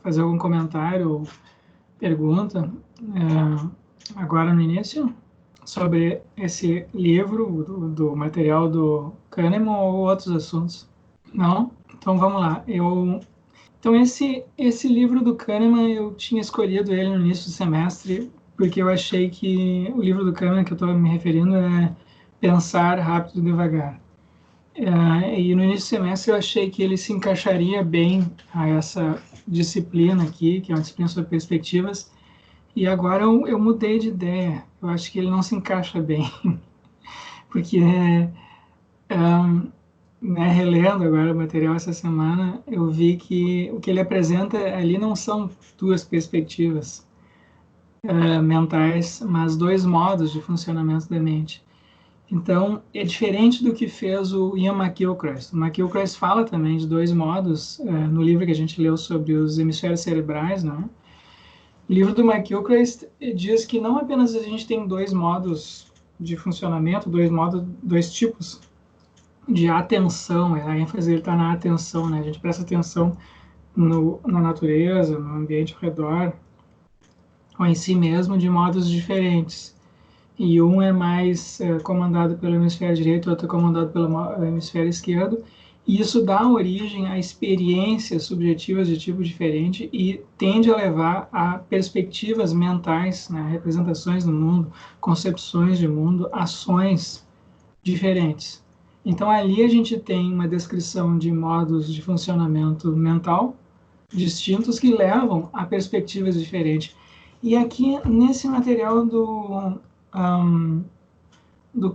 fazer algum comentário ou pergunta agora no início sobre esse livro, do material do Kahneman ou outros assuntos? Não? Então vamos lá. Então esse livro do Kahneman eu tinha escolhido ele no início do semestre porque eu achei que o livro do Kahneman que eu estou me referindo é Pensar Rápido e Devagar. E no início do semestre eu achei que ele se encaixaria bem a essa disciplina aqui, que é uma disciplina sobre perspectivas, e agora eu mudei de ideia. Eu acho que ele não se encaixa bem, porque, relendo agora o material essa semana, eu vi que o que ele apresenta ali não são duas perspectivas mentais, mas dois modos de funcionamento da mente. Então, é diferente do que fez o Ian McGilchrist. O McGilchrist fala também de dois modos, no livro que a gente leu sobre os hemisférios cerebrais, né? O livro do McGilchrist diz que não apenas a gente tem dois modos de funcionamento, dois tipos de atenção, a ênfase está na atenção, né? A gente presta atenção na natureza, no ambiente ao redor, ou em si mesmo, de modos diferentes. E um é mais comandado pelo hemisfério direito, outro é comandado pelo hemisfério esquerdo, e isso dá origem a experiências subjetivas de tipo diferente e tende a levar a perspectivas mentais, né, representações do mundo, concepções de mundo, ações diferentes. Então ali a gente tem uma descrição de modos de funcionamento mental distintos que levam a perspectivas diferentes. E aqui nesse material do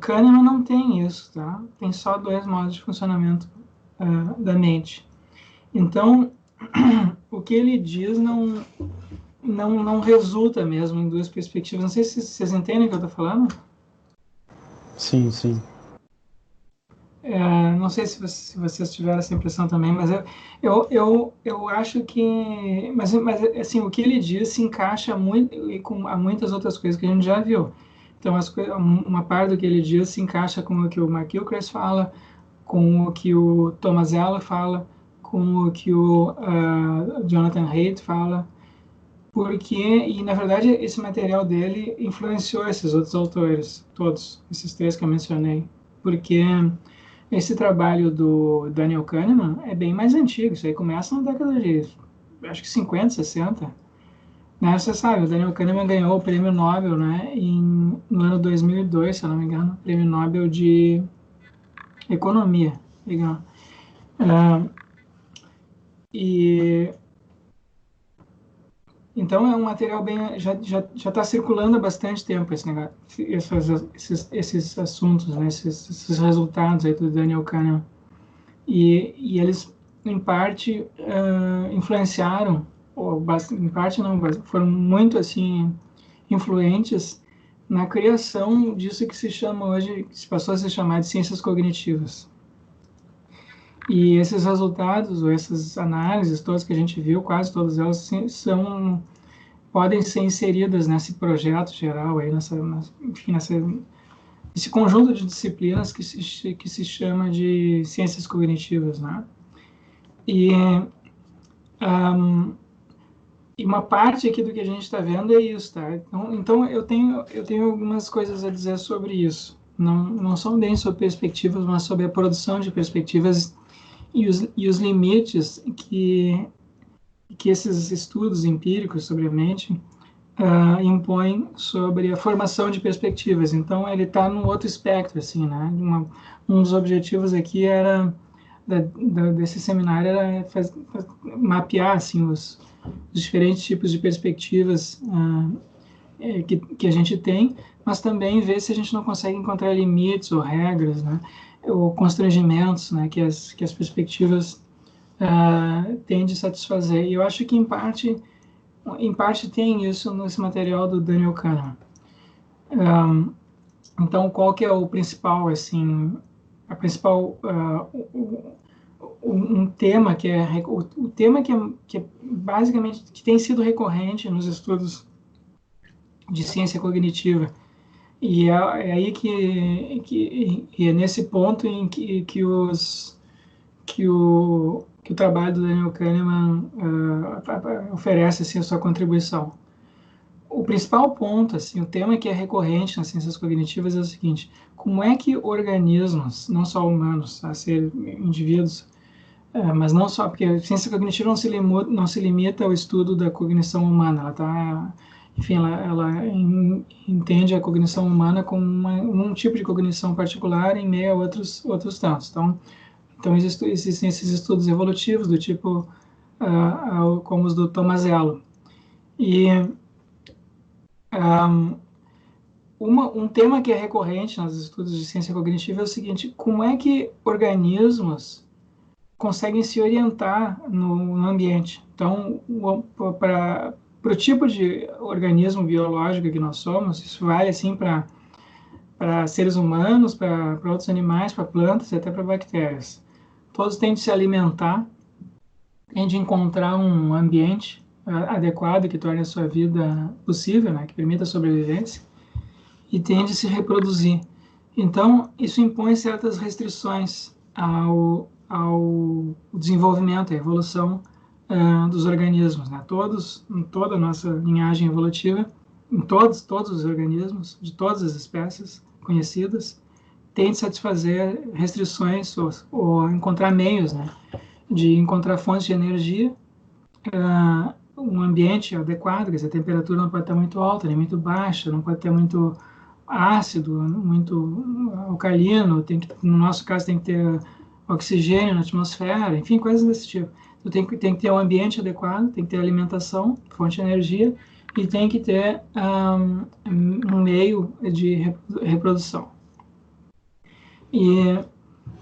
Kahneman não tem isso, tá? Tem só dois modos de funcionamento da mente. Então, o que ele diz não resulta mesmo em duas perspectivas. Não sei se vocês entendem o que eu estou falando. Sim, sim. Não sei se vocês tiveram essa impressão também, mas eu acho que... Mas, assim, o que ele diz se encaixa muito com muitas outras coisas que a gente já viu. Então, uma parte do que ele diz se encaixa com o que o McGilchrist fala, com o que o Thomas Ella fala, com o que o Jonathan Haidt fala, e na verdade esse material dele influenciou esses outros autores, todos, esses três que eu mencionei, porque esse trabalho do Daniel Kahneman é bem mais antigo, isso aí começa na década de, acho que 50, 60, né? Você sabe, o Daniel Kahneman ganhou o prêmio Nobel, né, no ano 2002, se eu não me engano, prêmio Nobel de Economia, legal. E então é um material bem, já está circulando há bastante tempo esse negócio, esses assuntos, né, esses resultados aí do Daniel Kahneman. E eles, em parte, influenciaram, ou em parte não, foram muito assim influentes na criação disso que se chama hoje, que se passou a se chamar de ciências cognitivas. E esses resultados, ou essas análises todas que a gente viu, quase todas elas podem ser inseridas nesse projeto geral, aí, enfim, esse conjunto de disciplinas que se chama de ciências cognitivas, né? E, e uma parte aqui do que a gente está vendo é isso, tá? Então eu tenho algumas coisas a dizer sobre isso. Não são bem sobre perspectivas, mas sobre a produção de perspectivas e os limites que esses estudos empíricos sobre a mente impõem sobre a formação de perspectivas. Então, ele está num outro espectro, assim, né? Um dos objetivos aqui era desse seminário era mapear assim os diferentes tipos de perspectivas que a gente tem, mas também ver se a gente não consegue encontrar limites ou regras, né? Ou constrangimentos, né? Que as perspectivas têm de satisfazer. E eu acho que em parte tem isso nesse material do Daniel Kahneman. Então, qual que é o principal, assim, um tema que é o tema que é basicamente que tem sido recorrente nos estudos de ciência cognitiva, e é aí que é nesse ponto em que que o trabalho do Daniel Kahneman oferece assim, a sua contribuição. O principal ponto, assim, o tema que é recorrente nas ciências cognitivas é o seguinte: como é que organismos, não só humanos, a ser indivíduos, mas não só, porque a ciência cognitiva não se limita ao estudo da cognição humana, ela está, enfim, ela entende a cognição humana como um tipo de cognição particular em meio a outros tantos. Então existem esses estudos evolutivos do tipo como os do Tomazello. E um tema que é recorrente nos estudos de ciência cognitiva é o seguinte: como é que organismos conseguem se orientar no ambiente? Então, para o tipo de organismo biológico que nós somos, isso vale assim para seres humanos, para outros animais, para plantas e até para bactérias. Todos têm de se alimentar, têm de encontrar um ambiente adequado que torne a sua vida possível, né, que permita a sobrevivência, e têm de se reproduzir. Então, isso impõe certas restrições ao desenvolvimento, à evolução dos organismos, né? Em toda a nossa linhagem evolutiva, em todos os organismos, de todas as espécies conhecidas, tem de satisfazer restrições ou encontrar meios, né, de encontrar fontes de energia, um ambiente adequado, quer dizer, a temperatura não pode estar muito alta, nem muito baixa, não pode ter muito ácido, muito alcalino, no nosso caso tem que ter oxigênio na atmosfera, enfim, coisas desse tipo. Então, tem que ter um ambiente adequado, tem que ter alimentação, fonte de energia, e tem que ter um meio de reprodução. E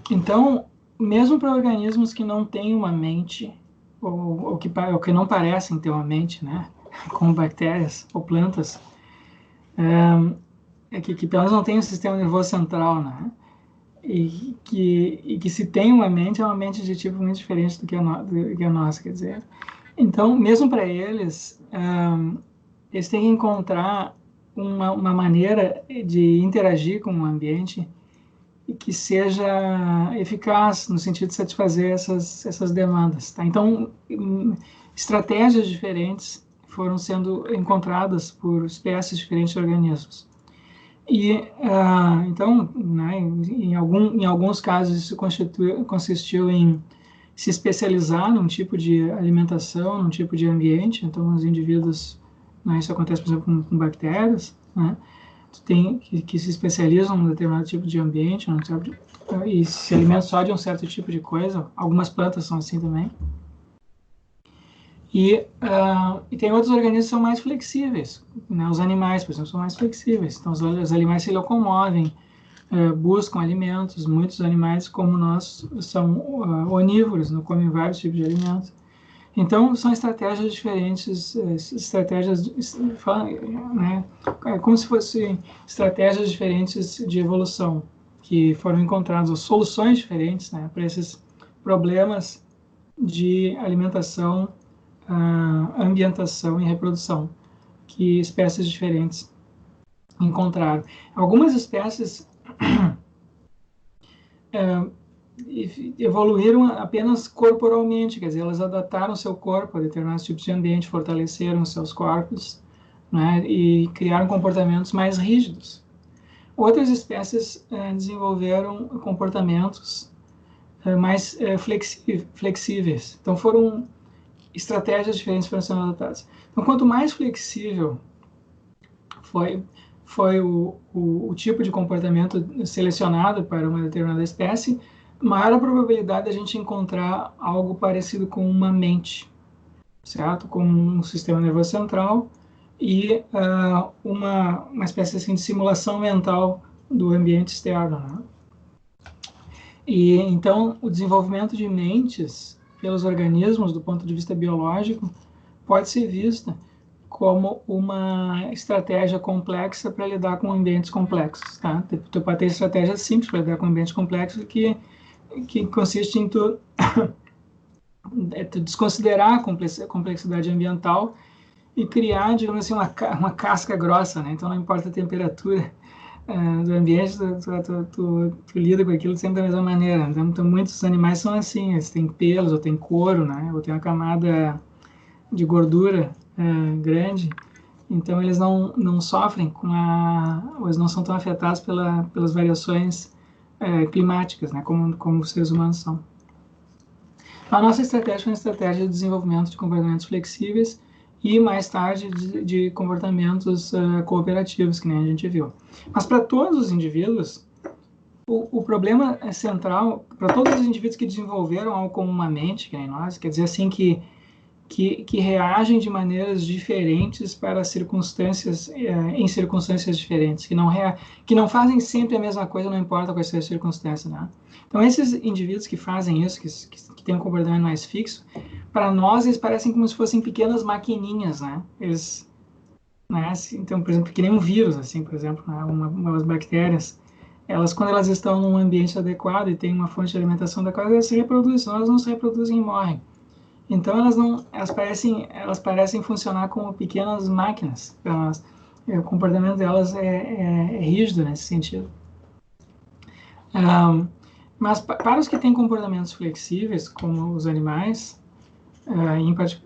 então, mesmo para organismos que não têm uma mente, ou que não parecem ter uma mente, né, como bactérias ou plantas, que pelo menos não tem um sistema nervoso central, né, e que se tem uma mente, é uma mente de tipo muito diferente do que a nossa, quer dizer. Então, mesmo para eles, eles têm que encontrar uma maneira de interagir com o ambiente e que seja eficaz no sentido de satisfazer essas demandas. Tá? Então, estratégias diferentes foram sendo encontradas por espécies diferentes de organismos. E, então, né, em alguns casos, isso consistiu em se especializar num tipo de alimentação, num tipo de ambiente. Então, os indivíduos, né, isso acontece, por exemplo, com bactérias, né, que se especializam num determinado tipo de ambiente, e se alimentam só de um certo tipo de coisa. Algumas plantas são assim também. E tem outros organismos que são mais flexíveis, né? Os animais, por exemplo, são mais flexíveis. Então, os animais se locomovem, buscam alimentos. Muitos animais, como nós, são onívoros, não comem vários tipos de alimentos. Então, são estratégias diferentes, né? Como se fossem estratégias diferentes de evolução, que foram encontradas, ou soluções diferentes, né, para esses problemas de alimentação, ambientação e reprodução, que espécies diferentes encontraram. Algumas espécies evoluíram apenas corporalmente, quer dizer, elas adaptaram seu corpo a determinados tipos de ambiente, fortaleceram seus corpos, né, e criaram comportamentos mais rígidos. Outras espécies desenvolveram comportamentos mais flexíveis. Então, foram estratégias diferentes para serem adotadas. Então, quanto mais flexível foi o tipo de comportamento selecionado para uma determinada espécie, maior a probabilidade de a gente encontrar algo parecido com uma mente, certo? Com um sistema nervoso central e uma espécie assim, de simulação mental do ambiente externo, né? E então o desenvolvimento de mentes pelos organismos do ponto de vista biológico pode ser vista como uma estratégia complexa para lidar com ambientes complexos, tá? Tu pode ter estratégias simples para lidar com ambientes complexos que consiste em tu desconsiderar a complexidade ambiental e criar, digamos assim, uma casca grossa, né? Então não importa a temperatura, do ambiente, tu lida com aquilo sempre da mesma maneira. Então, muitos animais são assim, eles têm pelos, ou têm couro, né? Ou tem uma camada de gordura grande, então eles não sofrem ou eles não são tão afetados pelas variações climáticas, né? Como os seres humanos são. A nossa estratégia foi uma estratégia de desenvolvimento de comportamentos flexíveis e, mais tarde, de comportamentos cooperativos, que nem a gente viu. Mas para todos os indivíduos, o problema central, para todos os indivíduos que desenvolveram algo como uma mente, que nem nós, quer dizer assim que reagem de maneiras diferentes para circunstâncias, em circunstâncias diferentes, que não fazem sempre a mesma coisa, não importa quais sejam as circunstâncias, né? Então, esses indivíduos que fazem isso, que têm um comportamento mais fixo, para nós, eles parecem como se fossem pequenas maquininhas, né? Eles, né? Então, por exemplo, que nem um vírus, assim, por exemplo, né? Umas bactérias, quando elas estão num ambiente adequado e têm uma fonte de alimentação adequada, elas se reproduzem, senão elas não se reproduzem e morrem. Então elas parecem funcionar como pequenas máquinas. O comportamento delas é rígido nesse sentido. Mas para os que têm comportamentos flexíveis, como os animais,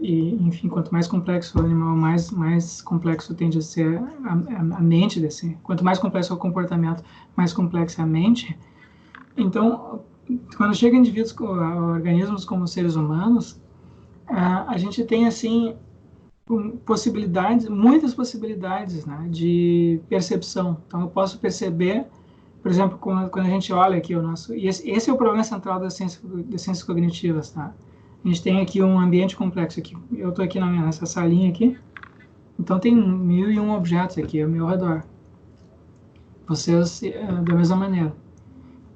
enfim, quanto mais complexo o animal, mais complexo tende a ser a mente desse. Quanto mais complexo é o comportamento, mais complexa é a mente. Então, quando chega indivíduos, organismos como os seres humanos, a gente tem, assim, muitas possibilidades, né, de percepção. Então, eu posso perceber, por exemplo, quando a gente olha aqui o nosso... E esse é o problema central das ciências cognitivas, tá? A gente tem aqui um ambiente complexo aqui. Eu estou aqui nessa salinha aqui, então tem 1001 objetos aqui ao meu redor. Vocês, da mesma maneira.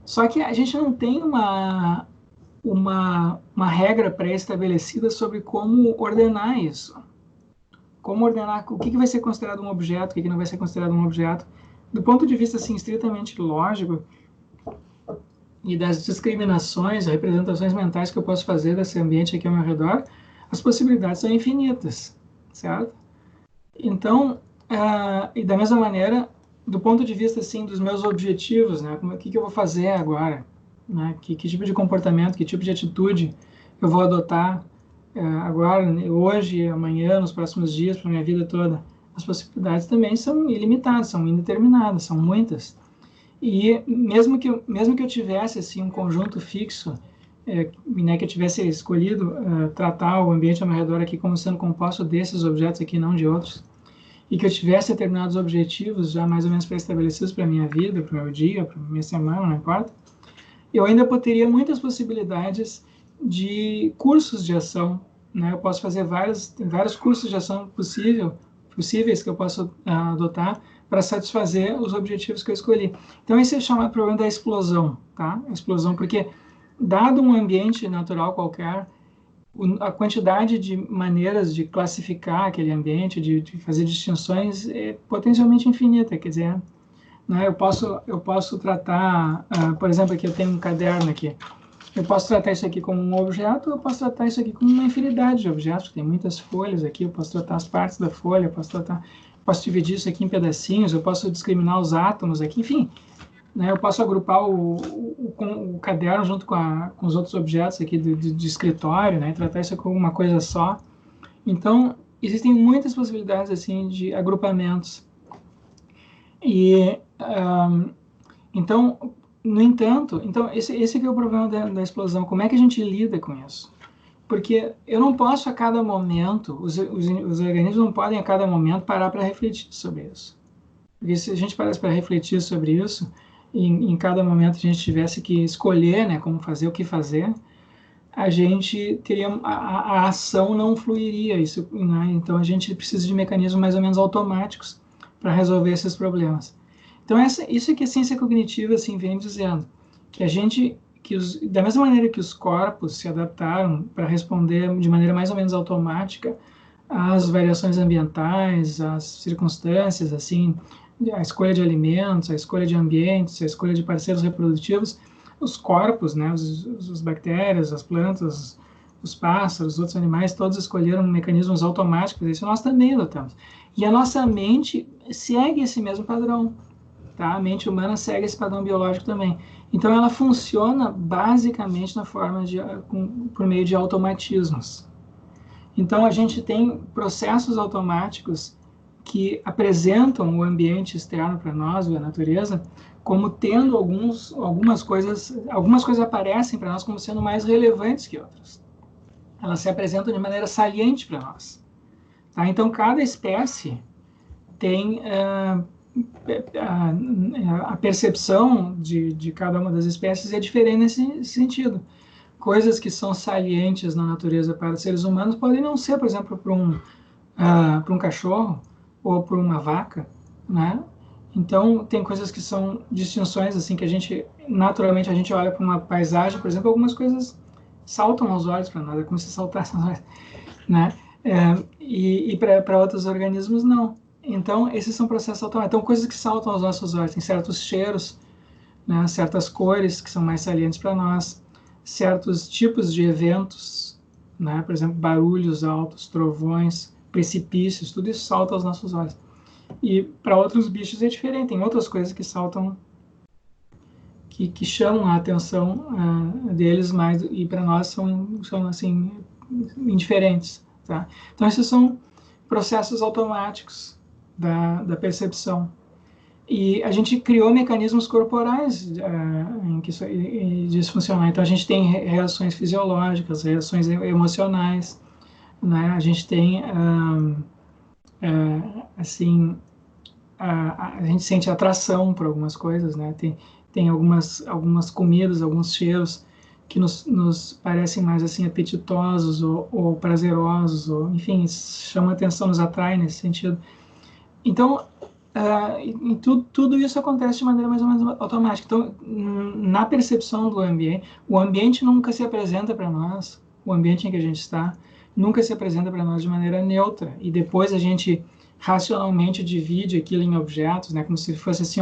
Só que a gente não tem uma regra pré-estabelecida sobre como ordenar isso. Como ordenar o que vai ser considerado um objeto, o que não vai ser considerado um objeto. Do ponto de vista assim, estritamente lógico e das discriminações, representações mentais que eu posso fazer desse ambiente aqui ao meu redor, as possibilidades são infinitas, certo? Então, e da mesma maneira, do ponto de vista assim, dos meus objetivos, né, o que eu vou fazer agora? Né? Que tipo de comportamento, que tipo de atitude eu vou adotar agora, hoje, amanhã, nos próximos dias, para a minha vida toda. As possibilidades também são ilimitadas, são indeterminadas, são muitas. E mesmo que eu tivesse assim, um conjunto fixo, né, que eu tivesse escolhido tratar o ambiente ao meu redor aqui como sendo composto desses objetos aqui, não de outros, e que eu tivesse determinados objetivos já mais ou menos pré-estabelecidos para a minha vida, para o meu dia, para a minha semana, não importa, eu ainda teria muitas possibilidades de cursos de ação, né? Eu posso fazer vários cursos de ação possíveis que eu posso adotar para satisfazer os objetivos que eu escolhi. Então, esse é chamado problema da explosão, tá? A explosão, porque, dado um ambiente natural qualquer, a quantidade de maneiras de classificar aquele ambiente, de fazer distinções, é potencialmente infinita, quer dizer... Né? Eu posso tratar, por exemplo, aqui eu tenho um caderno aqui. Eu posso tratar isso aqui como um objeto, eu posso tratar isso aqui como uma infinidade de objetos. Tem muitas folhas aqui, eu posso tratar as partes da folha, posso dividir isso aqui em pedacinhos, eu posso discriminar os átomos aqui, enfim. Né? Eu posso agrupar o caderno junto com os outros objetos aqui de escritório, né? Tratar isso como uma coisa só. Então, existem muitas possibilidades assim de agrupamentos. E então, no entanto, esse que é o problema da explosão. Como é que a gente lida com isso? Porque eu não posso a cada momento, os organismos não podem a cada momento parar para refletir sobre isso. Porque se a gente parasse para refletir sobre isso, em cada momento a gente tivesse que escolher, né, como fazer, o que fazer, a gente teria a ação não fluiria isso, né? Então a gente precisa de mecanismos mais ou menos automáticos para resolver esses problemas. Então isso que a ciência cognitiva assim vem dizendo, que da mesma maneira que os corpos se adaptaram para responder de maneira mais ou menos automática às variações ambientais, às circunstâncias, assim, a escolha de alimentos, a escolha de ambientes, a escolha de parceiros reprodutivos, os corpos, né, as bactérias, as plantas, os pássaros, os outros animais, todos escolheram mecanismos automáticos, isso nós também adotamos. E a nossa mente segue esse mesmo padrão. tá? A mente humana segue esse padrão biológico também. Então, ela funciona basicamente por meio de automatismos. Então, a gente tem processos automáticos que apresentam o ambiente externo para nós, a natureza, como tendo algumas coisas aparecem para nós como sendo mais relevantes que outras. Elas se apresentam de maneira saliente para nós. Tá? Então, cada espécie tem a percepção de cada uma das espécies é diferente nesse sentido. Coisas que são salientes na natureza para os seres humanos podem não ser, por exemplo, para um cachorro ou para uma vaca, né? Então, tem coisas que são distinções, assim, que naturalmente, a gente olha para uma paisagem, por exemplo, algumas coisas saltam aos olhos para nós, é como se saltassem aos olhos, né? E para outros organismos, não. Então, esses são processos automáticos. Então, coisas que saltam aos nossos olhos, tem certos cheiros, né? Certas cores que são mais salientes para nós, certos tipos de eventos, né? Por exemplo, barulhos altos, trovões, precipícios, tudo isso salta aos nossos olhos. E para outros bichos é diferente, tem outras coisas que saltam, que chamam a atenção deles mais, e para nós são assim, indiferentes. Tá? Então, esses são processos automáticos da percepção. E a gente criou mecanismos corporais em que isso funciona. Então, a gente tem reações fisiológicas, reações emocionais, né? A gente tem, assim, a gente sente atração por algumas coisas, né? Tem algumas comidas, alguns cheiros que nos parecem mais, assim, apetitosos ou prazerosos, ou, enfim, chama atenção, nos atrai nesse sentido. Então, tudo isso acontece de maneira mais ou menos automática. Então, na percepção do ambiente, o ambiente nunca se apresenta para nós, o ambiente em que a gente está, nunca se apresenta para nós de maneira neutra. E depois a gente racionalmente divide aquilo em objetos, né, como se fosse assim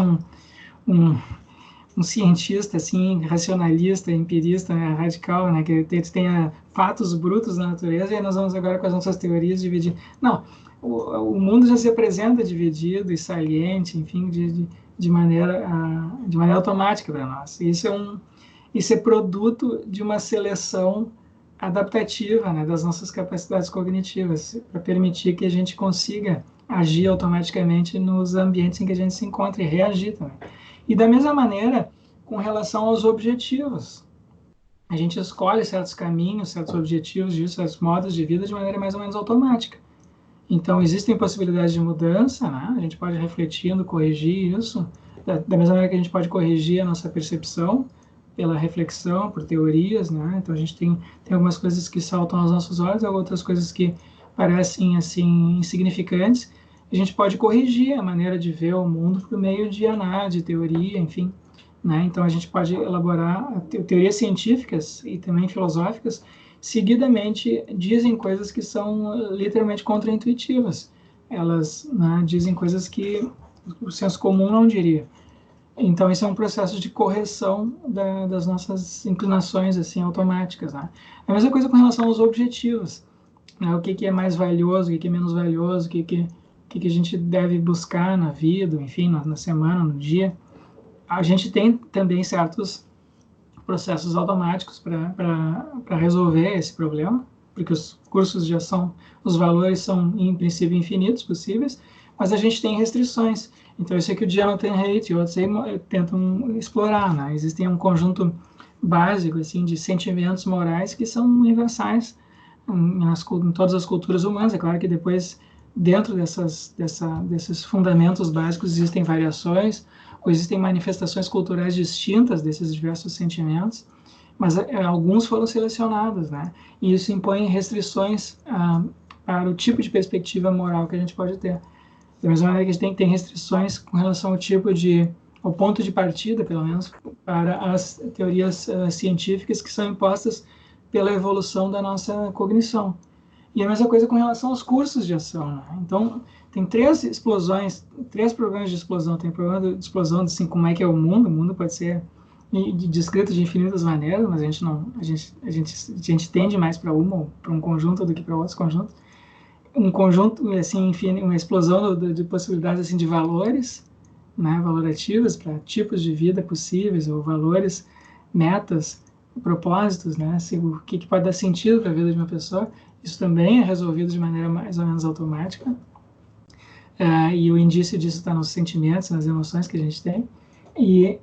um cientista assim, racionalista, empirista, né, radical, né, que tenha fatos brutos da natureza, e nós vamos agora com as nossas teorias dividir. Não. O mundo já se apresenta dividido e saliente, enfim, de maneira automática para nós. Isso é produto de uma seleção adaptativa, né, das nossas capacidades cognitivas, para permitir que a gente consiga agir automaticamente nos ambientes em que a gente se encontra e reagir também. E da mesma maneira, com relação aos objetivos. A gente escolhe certos caminhos, certos objetivos, certos modos de vida de maneira mais ou menos automática. Então, existem possibilidades de mudança, né? A gente pode ir refletindo, corrigir isso, da mesma maneira que a gente pode corrigir a nossa percepção pela reflexão, por teorias, né? Então, a gente tem algumas coisas que saltam aos nossos olhos, outras coisas que parecem, assim, insignificantes. A gente pode corrigir a maneira de ver o mundo por meio de análise, de teoria, enfim, né? Então, a gente pode elaborar teorias científicas e também filosóficas, seguidamente dizem coisas que são literalmente contraintuitivas. Elas, né, dizem coisas que o senso comum não diria. Então, isso é um processo de correção das nossas inclinações assim, automáticas. Né? A mesma coisa com relação aos objetivos. Né? O que é mais valioso, o que é menos valioso, o que a gente deve buscar na vida, enfim, na semana, no dia. A gente tem também certos processos automáticos para resolver esse problema, porque os cursos já os valores são, em princípio, infinitos possíveis, mas a gente tem restrições. Então, isso aqui o Jonathan Haidt e outros aí tentam explorar, né? Existem um conjunto básico, assim, de sentimentos morais que são universais em todas as culturas humanas. É claro que depois, dentro desses fundamentos básicos, existem variações, ou existem manifestações culturais distintas desses diversos sentimentos, mas alguns foram selecionados, né? E isso impõe restrições para o tipo de perspectiva moral que a gente pode ter. Da mesma maneira que a gente tem restrições com relação ao ponto de partida, pelo menos, para as teorias científicas que são impostas pela evolução da nossa cognição. E a mesma coisa com relação aos cursos de ação, né? Então, tem três programas de explosão. Tem o programa de explosão, assim, como é que é o mundo pode ser descrito de infinitas maneiras, mas a gente tende mais para um conjunto do que para outros conjuntos. Um conjunto, assim, enfim, uma explosão de possibilidades, assim, de valores, né, valorativas para tipos de vida possíveis, ou valores, metas, propósitos, né, o que pode dar sentido para a vida de uma pessoa. Isso também é resolvido de maneira mais ou menos automática. E o indício disso está nos sentimentos, nas emoções que a gente tem. E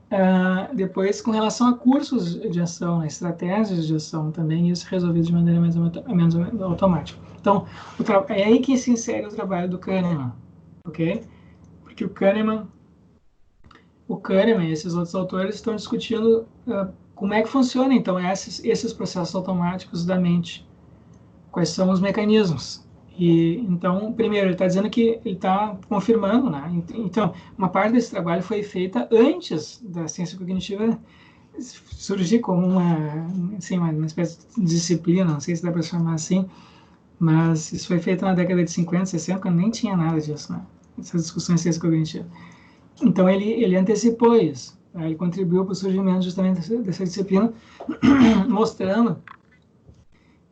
depois, com relação a cursos de ação, estratégias de ação, também isso é resolvido de maneira mais ou menos automática. Então, é aí que se insere o trabalho do Kahneman, ok? Porque o Kahneman e esses outros autores estão discutindo como é que funciona, então, esses processos automáticos da mente. Quais são os mecanismos. E, então, primeiro, ele está dizendo que ele está confirmando, né? Então, uma parte desse trabalho foi feita antes da ciência cognitiva surgir como uma espécie de disciplina, não sei se dá para chamar assim, mas isso foi feito na década de 50, 60, quando nem tinha nada disso, né? Essas discussões de ciência cognitiva. Então, ele antecipou isso, né? Ele contribuiu para o surgimento justamente dessa disciplina, mostrando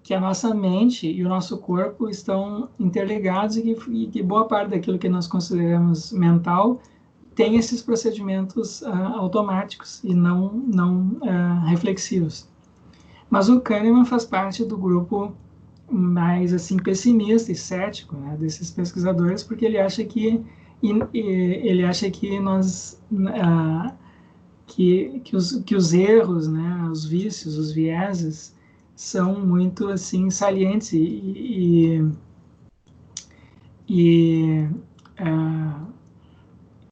que a nossa mente e o nosso corpo estão interligados e que boa parte daquilo que nós consideramos mental tem esses procedimentos automáticos e não reflexivos. Mas o Kahneman faz parte do grupo mais assim pessimista e cético, né, desses pesquisadores, porque ele acha que nós que os erros, né, os vícios, os vieses são muito assim salientes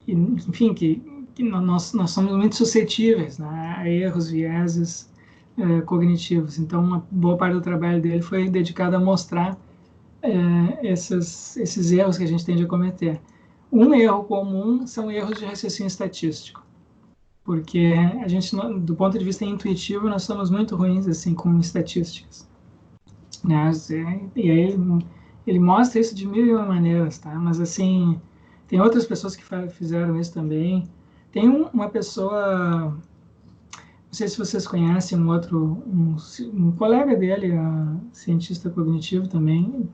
enfim, que nós somos muito suscetíveis, né, a erros, vieses cognitivos. Então, uma boa parte do trabalho dele foi dedicada a mostrar esses erros que a gente tende a cometer. Um erro comum são erros de raciocínio estatístico, porque a gente, do ponto de vista intuitivo, nós somos muito ruins assim com estatísticas, né? E aí ele mostra isso de mil e uma maneiras, tá? Mas assim, tem outras pessoas que fizeram isso também. Tem uma pessoa, não sei se vocês conhecem, um colega dele, cientista cognitivo também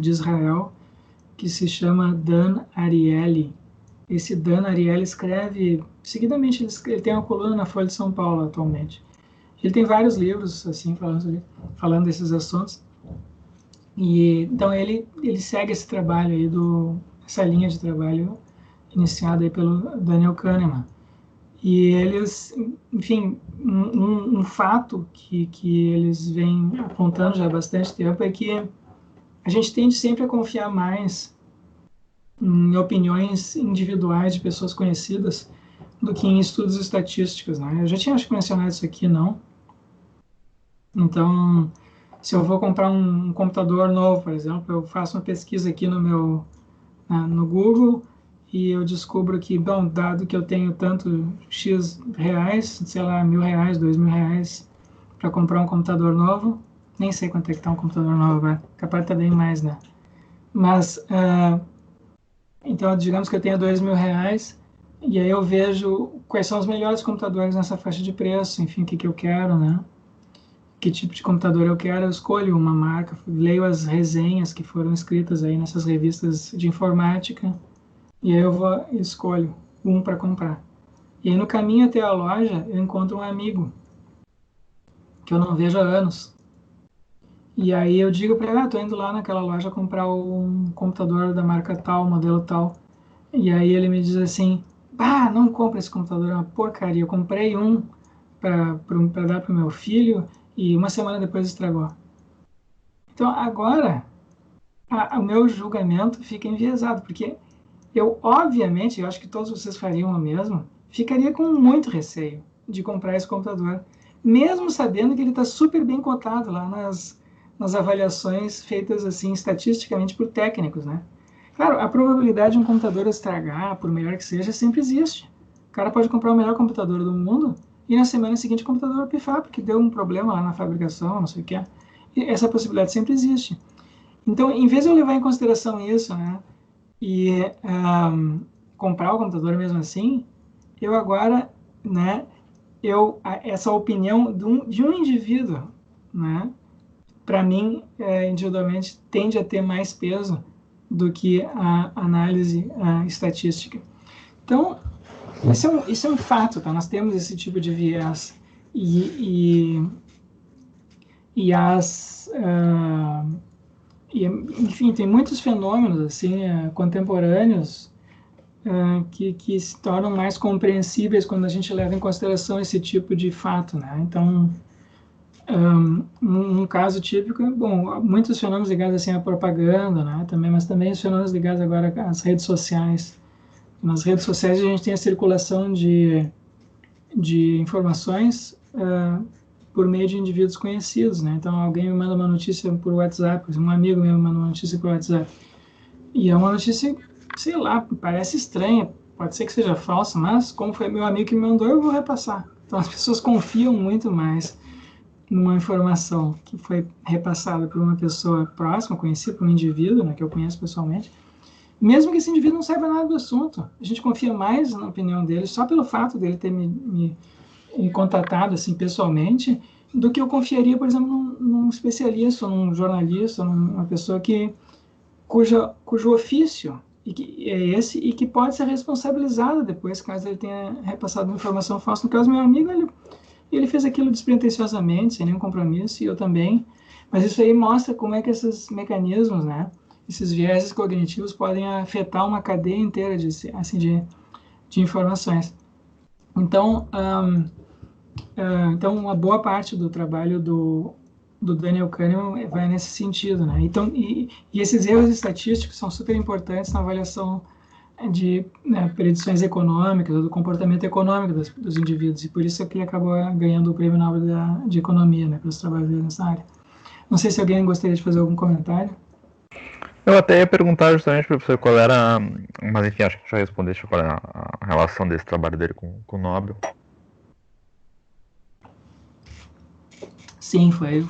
de Israel, que se chama Dan Ariely. Esse Dan Ariely escreve, seguidamente, ele tem uma coluna na Folha de São Paulo atualmente. Ele tem vários livros assim falando desses assuntos. E então ele segue esse trabalho aí essa linha de trabalho iniciada aí pelo Daniel Kahneman. E eles, enfim, um fato que eles vêm apontando já há bastante tempo é que a gente tende sempre a confiar mais em opiniões individuais de pessoas conhecidas do que em estudos estatísticos, né? Eu já tinha, acho que, mencionado isso aqui, não? Então, se eu vou comprar um computador novo, por exemplo, eu faço uma pesquisa aqui no Google e eu descubro que, bom, dado que eu tenho tanto X reais, sei lá, R$1.000, R$2.000 para comprar um computador novo, nem sei quanto é que está um computador novo agora, capaz de estar bem mais, né? Mas, então, digamos que eu tenha R$2.000 e aí eu vejo quais são os melhores computadores nessa faixa de preço, enfim, o que eu quero, né? Que tipo de computador eu quero, eu escolho uma marca, leio as resenhas que foram escritas aí nessas revistas de informática e aí eu escolho um para comprar. E aí no caminho até a loja eu encontro um amigo que eu não vejo há anos. E aí eu digo para ele, tô indo lá naquela loja comprar um computador da marca tal, modelo tal. E aí ele me diz assim, não compra esse computador, é uma porcaria. Eu comprei um para dar para o meu filho e uma semana depois estragou. Então agora o meu julgamento fica enviesado, porque obviamente, eu acho que todos vocês fariam o mesmo, ficaria com muito receio de comprar esse computador, mesmo sabendo que ele está super bem cotado lá nas avaliações feitas assim estatisticamente por técnicos, né? Claro, a probabilidade de um computador estragar, por melhor que seja, sempre existe. O cara pode comprar o melhor computador do mundo e na semana seguinte o computador pifar, porque deu um problema lá na fabricação, não sei o que. E essa possibilidade sempre existe. Então, em vez de eu levar em consideração isso, né, e comprar o computador mesmo assim, eu agora, né, essa opinião de um indivíduo, né, para mim, individualmente, tende a ter mais peso do que a análise estatística. Então, isso é um fato, tá? Nós temos esse tipo de viés. Enfim, tem muitos fenômenos assim, contemporâneos que se tornam mais compreensíveis quando a gente leva em consideração esse tipo de fato, né? Então, um caso típico, bom, muitos fenômenos ligados assim à propaganda, né? Também, mas também os fenômenos ligados agora às redes sociais. Nas redes sociais a gente tem a circulação de informações por meio de indivíduos conhecidos, né? Então alguém me manda uma notícia por WhatsApp, um amigo meu me manda uma notícia por WhatsApp, e é uma notícia, sei lá, parece estranha, pode ser que seja falsa, mas como foi meu amigo que me mandou, eu vou repassar. Então as pessoas confiam muito mais numa informação que foi repassada por uma pessoa próxima, conhecida, por um indivíduo, né, que eu conheço pessoalmente, mesmo que esse indivíduo não saiba nada do assunto. A gente confia mais na opinião dele só pelo fato dele ter me contatado assim pessoalmente, do que eu confiaria, por exemplo, num especialista, num jornalista, numa pessoa cujo ofício é esse e que pode ser responsabilizado depois, caso ele tenha repassado uma informação falsa. No caso, meu amigo, ele fez aquilo despretensiosamente, sem nenhum compromisso, e eu também. Mas isso aí mostra como é que esses mecanismos, né, esses vieses cognitivos podem afetar uma cadeia inteira de informações. Então, então, uma boa parte do trabalho do Daniel Kahneman vai nesse sentido, né? Então, e esses erros estatísticos são super importantes na avaliação de predições econômicas, do comportamento econômico dos indivíduos, e por isso é que ele acabou ganhando o Prêmio Nobel de Economia, né, pelos trabalhos dele nessa área. Não sei se alguém gostaria de fazer algum comentário. Eu até ia perguntar justamente para o professor qual era, mas enfim, acho que já respondeste qual era a relação desse trabalho dele com o Nobel. Sim, foi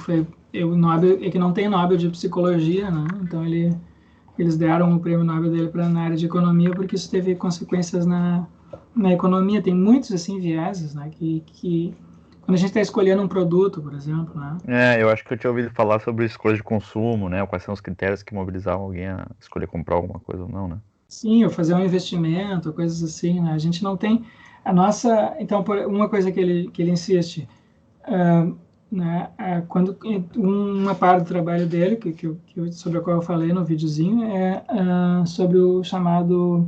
o Nobel, é que não tem Nobel de Psicologia, né? Então eles deram o prêmio Nobel dele na área de economia, porque isso teve consequências na economia. Tem muitos assim vieses, né? Que quando a gente está escolhendo um produto, por exemplo, né? Eu acho que eu tinha ouvido falar sobre escolha de consumo, né? Quais são os critérios que mobilizavam alguém a escolher comprar alguma coisa ou não, né? Sim, ou fazer um investimento, coisas assim, né? A gente não tem a nossa. Então, uma coisa que ele insiste, né? Quando uma parte do trabalho dele, sobre a qual eu falei no videozinho, é sobre o chamado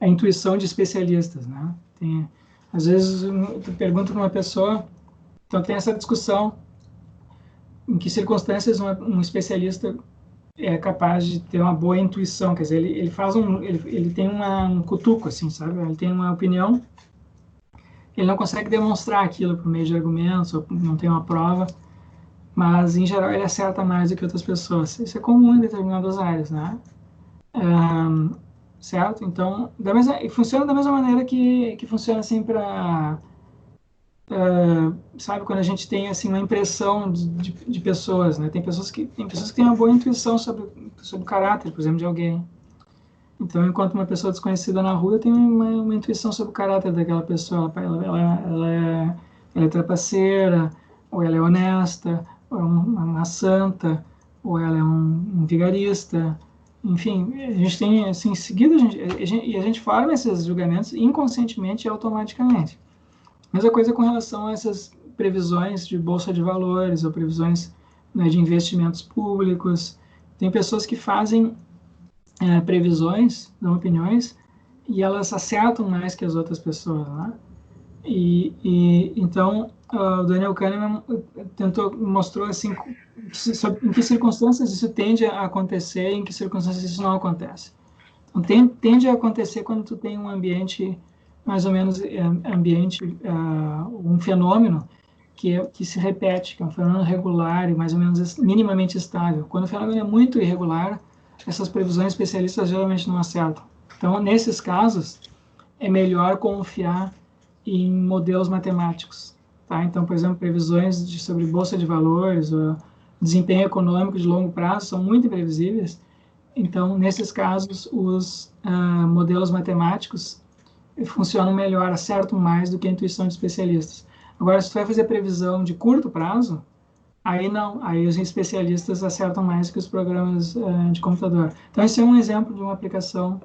a intuição de especialistas, né? Às vezes tu pergunta para uma pessoa, então tem essa discussão em que circunstâncias um especialista é capaz de ter uma boa intuição, quer dizer, ele tem um cutuco, assim, sabe? Ele tem uma opinião, ele não consegue demonstrar aquilo por meio de argumentos, ou não tem uma prova, mas em geral ele acerta mais do que outras pessoas. Isso é comum em determinadas áreas, né? Certo? Então, funciona da mesma maneira que funciona assim para sabe, quando a gente tem assim uma impressão de pessoas, né? Tem pessoas que têm uma boa intuição sobre o caráter, por exemplo, de alguém. Então, enquanto uma pessoa desconhecida na rua tem uma intuição sobre o caráter daquela pessoa, ela é trapaceira, ou ela é honesta, ou é uma santa, ou ela é um vigarista. Enfim, a gente tem, assim, em seguida, a gente forma esses julgamentos inconscientemente e automaticamente. Mesma coisa com relação a essas previsões de bolsa de valores ou previsões, né, de investimentos públicos. Tem pessoas que fazem previsões, dão opiniões, e elas acertam mais que as outras pessoas, né? Então, o Daniel Kahneman mostrou assim, em que circunstâncias isso tende a acontecer e em que circunstâncias isso não acontece. Então, tende a acontecer quando tu tem um ambiente, mais ou menos, um fenômeno que se repete, que é um fenômeno regular e mais ou menos minimamente estável. Quando o fenômeno é muito irregular, essas previsões especialistas geralmente não acertam. Então, nesses casos, é melhor confiar em modelos matemáticos. Tá? Então, por exemplo, previsões sobre bolsa de valores ou desempenho econômico de longo prazo são muito imprevisíveis. Então, nesses casos, os modelos matemáticos funcionam melhor, acertam mais do que a intuição de especialistas. Agora, se tu vai fazer previsão de curto prazo, aí não, aí os especialistas acertam mais que os programas de computador. Então, esse é um exemplo de uma aplicação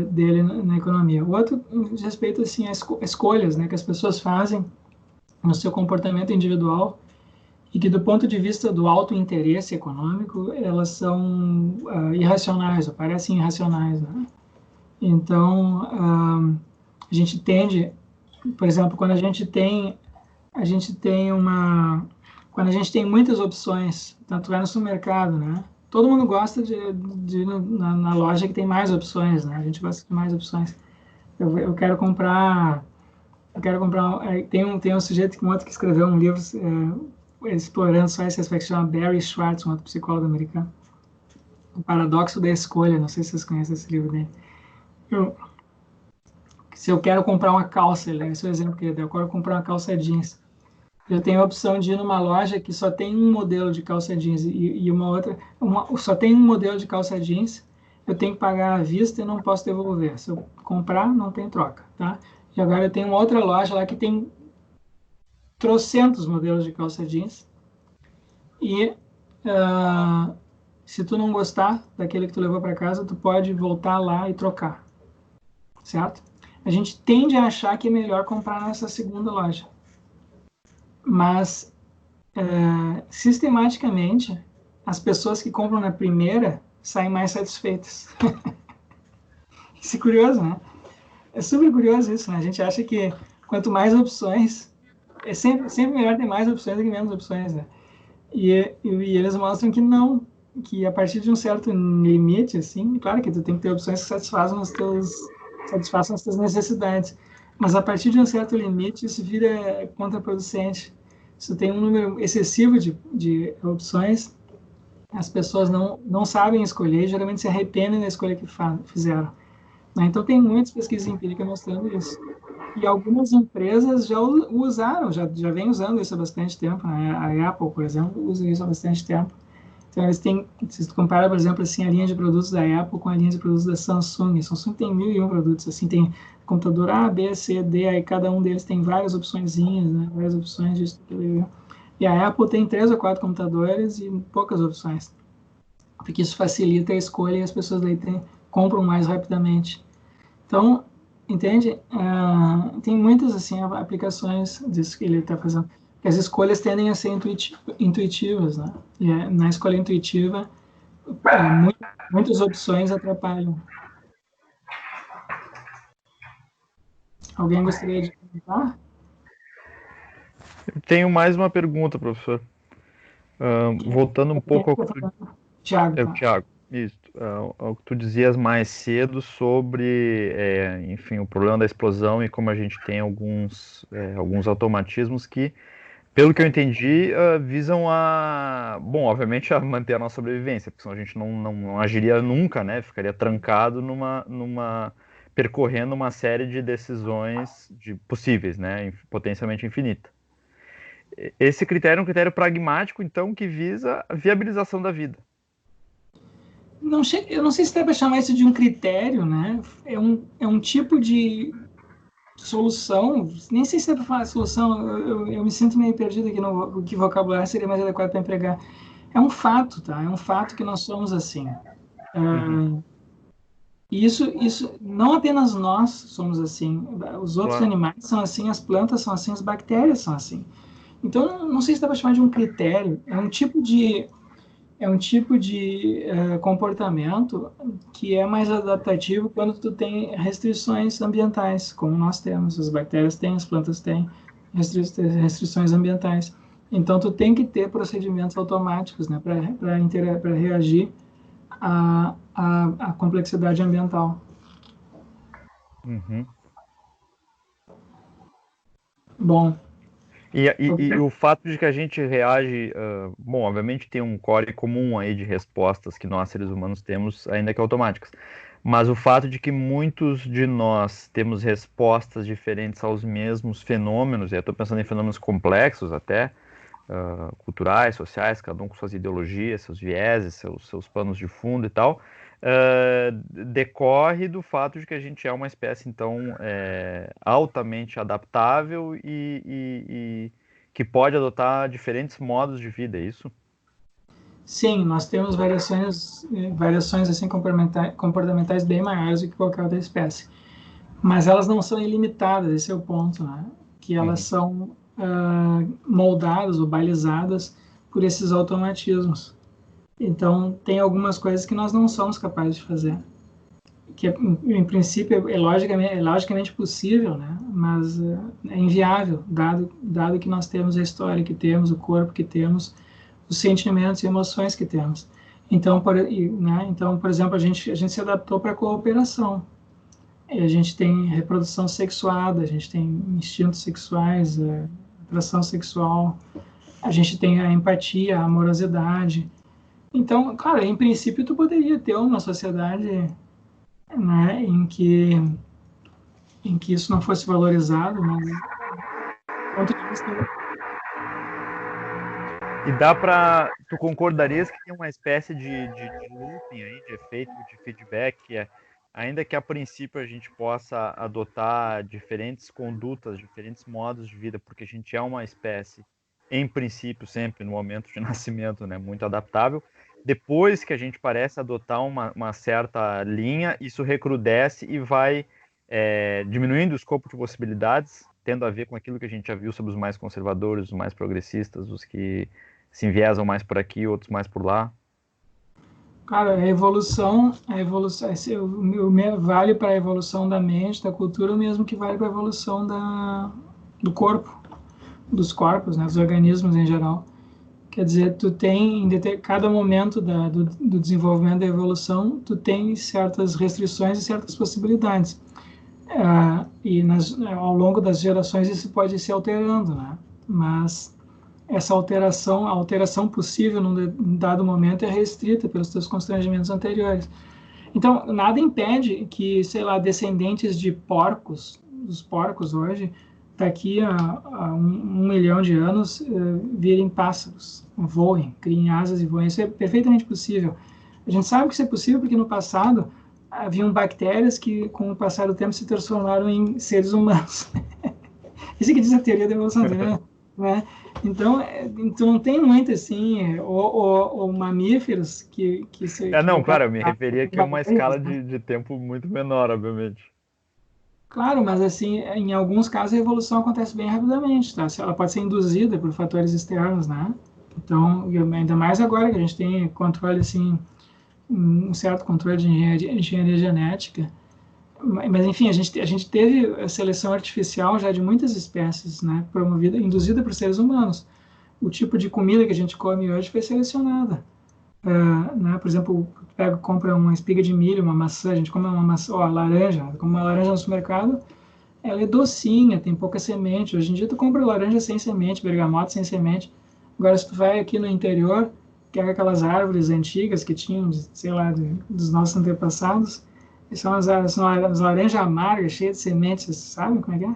dele na economia. O outro diz respeito assim, a escolhas, né, que as pessoas fazem no seu comportamento individual e que, do ponto de vista do alto interesse econômico, elas são irracionais, ou parecem irracionais, né? Então, a gente tende, por exemplo, quando a gente tem muitas opções, tanto é no supermercado, né? Todo mundo gosta de ir na loja que tem mais opções, né? A gente gosta de mais opções. Eu quero comprar, tem um sujeito, um outro que escreveu um livro explorando só esse aspecto, chama Barry Schwartz, um outro psicólogo americano. O Paradoxo da Escolha, não sei se vocês conhecem esse livro dele. Se eu quero comprar uma calça, esse é o exemplo que ele deu, eu quero comprar uma calça jeans. Eu tenho a opção de ir numa loja que só tem um modelo de calça jeans e uma outra, só tem um modelo de calça jeans, eu tenho que pagar à vista e não posso devolver. Se eu comprar, não tem troca, tá? E agora eu tenho uma outra loja lá que tem trocentos modelos de calça jeans e se tu não gostar daquele que tu levou para casa, tu pode voltar lá e trocar, certo? A gente tende a achar que é melhor comprar nessa segunda loja, mas sistematicamente as pessoas que compram na primeira saem mais satisfeitas. Isso é curioso, né? É super curioso isso, né? A gente acha que quanto mais opções, é sempre melhor ter mais opções do que menos opções, né? E eles mostram que não, que a partir de um certo limite, assim, claro que tu tem que ter opções que satisfaçam as tuas necessidades, mas a partir de um certo limite isso vira contraproducente. Se tu tem um número excessivo de opções, as pessoas não sabem escolher e geralmente se arrependem da escolha que fizeram, né? Então tem muitas pesquisas empíricas mostrando isso. E algumas empresas já usaram, já vem usando isso há bastante tempo, né? A Apple, por exemplo, usa isso há bastante tempo. Então, eles têm, se tu compara, por exemplo, assim, a linha de produtos da Apple com a linha de produtos da Samsung. A Samsung tem 1.001 produtos, assim, tem computador A, B, C, D, aí cada um deles tem várias opçõezinhas, né? Várias opções disso, daquilo. E a Apple tem 3 ou 4 computadores e poucas opções, porque isso facilita a escolha e as pessoas daí compram mais rapidamente. Então, entende? Tem muitas assim aplicações disso que ele está fazendo. As escolhas tendem a ser intuitivas, né? E na escolha intuitiva, muitas opções atrapalham. Alguém gostaria de comentar? Eu tenho mais uma pergunta, professor. Voltando um pouco ao que tu... Tiago, tá? Tiago, isso. Ao que tu dizias mais cedo sobre, enfim, o problema da explosão e como a gente tem alguns automatismos que, pelo que eu entendi, visam bom, obviamente a manter a nossa sobrevivência, porque senão a gente não agiria nunca, né? Ficaria trancado percorrendo uma série de decisões possíveis, né? Potencialmente infinita. Esse critério é um critério pragmático, então, que visa a viabilização da vida. Eu não sei se dá para chamar isso de um critério, né? É um tipo de solução, nem sei se dá para falar solução, eu me sinto meio perdido aqui no que vocabulário seria mais adequado para empregar. É um fato, tá? É um fato que nós somos assim. E isso, não apenas nós somos assim, os outros Claro. animais são assim, as plantas são assim, as bactérias são assim. Então, não sei se dá para chamar de um critério, é um tipo de comportamento que é mais adaptativo quando tu tem restrições ambientais, como nós temos, as bactérias têm, as plantas têm restrições ambientais. Então, tu tem que ter procedimentos automáticos, né, para reagir à complexidade ambiental. Uhum. Bom, E o fato de que a gente reage, bom, obviamente tem um core comum aí de respostas que nós seres humanos temos, ainda que automáticas, mas o fato de que muitos de nós temos respostas diferentes aos mesmos fenômenos, e eu estou pensando em fenômenos complexos até, culturais, sociais, cada um com suas ideologias, seus vieses, seus panos de fundo e tal, decorre do fato de que a gente é uma espécie, então, altamente adaptável e que pode adotar diferentes modos de vida, é isso? Sim, nós temos variações assim comportamentais bem maiores do que qualquer outra espécie, mas elas não são ilimitadas, esse é o ponto, né? Que elas são moldadas ou balizadas por esses automatismos. Então, tem algumas coisas que nós não somos capazes de fazer, que em princípio é logicamente possível, né? Mas é inviável, dado que nós temos a história que temos, o corpo que temos, os sentimentos e emoções que temos. Então, por exemplo, a gente se adaptou para a cooperação. E a gente tem reprodução sexuada, a gente tem instintos sexuais, atração sexual, a gente tem a empatia, a amorosidade. Então, claro, em princípio, tu poderia ter uma sociedade, né, em que isso não fosse valorizado, mas do ponto de vista... E tu concordarias que tem uma espécie de looping aí, de efeito de feedback, ainda que a princípio a gente possa adotar diferentes condutas, diferentes modos de vida, porque a gente é uma espécie, em princípio, sempre no momento de nascimento, né, muito adaptável. Depois que a gente parece adotar uma certa linha, isso recrudesce e vai diminuindo o escopo de possibilidades, tendo a ver com aquilo que a gente já viu sobre os mais conservadores, os mais progressistas, os que se enviesam mais por aqui, outros mais por lá. Cara, a evolução vale para a evolução da mente, da cultura, o mesmo que vale para a evolução do corpo, dos corpos, né, dos organismos em geral. Quer dizer, tu tem, em cada momento do desenvolvimento da evolução, tu tem certas restrições e certas possibilidades. E ao longo das gerações isso pode ir se alterando, né? Mas essa a alteração possível num dado momento é restrita pelos teus constrangimentos anteriores. Então, nada impede que, sei lá, descendentes de porcos, os porcos hoje, daqui a 1 milhão de anos, virem pássaros, voem, criem asas e voem. Isso é perfeitamente possível. A gente sabe que isso é possível porque no passado haviam bactérias que, com o passar do tempo, se transformaram em seres humanos. Isso que diz a teoria da evolução, né? Então não tem muito assim, ou mamíferos que se... Não, claro, eu me referia que é uma escala de tempo muito menor, obviamente. Claro, mas assim, em alguns casos a evolução acontece bem rapidamente, tá? Ela pode ser induzida por fatores externos, né? Então, ainda mais agora que a gente tem controle, assim, um certo controle de engenharia genética. Mas, enfim, a gente teve a seleção artificial já de muitas espécies, né? Induzida por seres humanos. O tipo de comida que a gente come hoje foi selecionada. Né? Por exemplo, compra uma espiga de milho, uma maçã, a gente come uma maçã, laranja, come uma laranja no supermercado, ela é docinha, tem pouca semente. Hoje em dia tu compra laranja sem semente, bergamota sem semente. Agora se tu vai aqui no interior, que é aquelas árvores antigas que tinham, sei lá, dos nossos antepassados, são as laranjas amargas, cheias de sementes, sabe como é que é?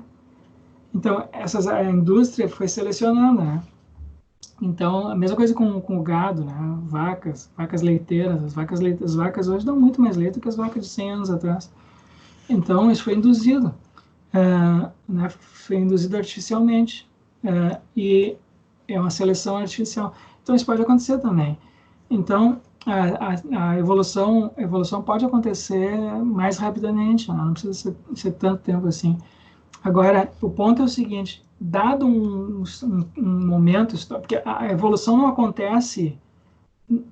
Então, a indústria foi selecionando, né? Então, a mesma coisa com o gado, né? Vacas leiteiras. As vacas hoje dão muito mais leite do que as vacas de 100 anos atrás. Então, isso foi induzido. Né? Foi induzido artificialmente. E é uma seleção artificial. Então, isso pode acontecer também. Então, a evolução pode acontecer mais rapidamente, né? Não precisa ser tanto tempo assim. Agora, o ponto é o seguinte, dado um momento, porque a evolução não acontece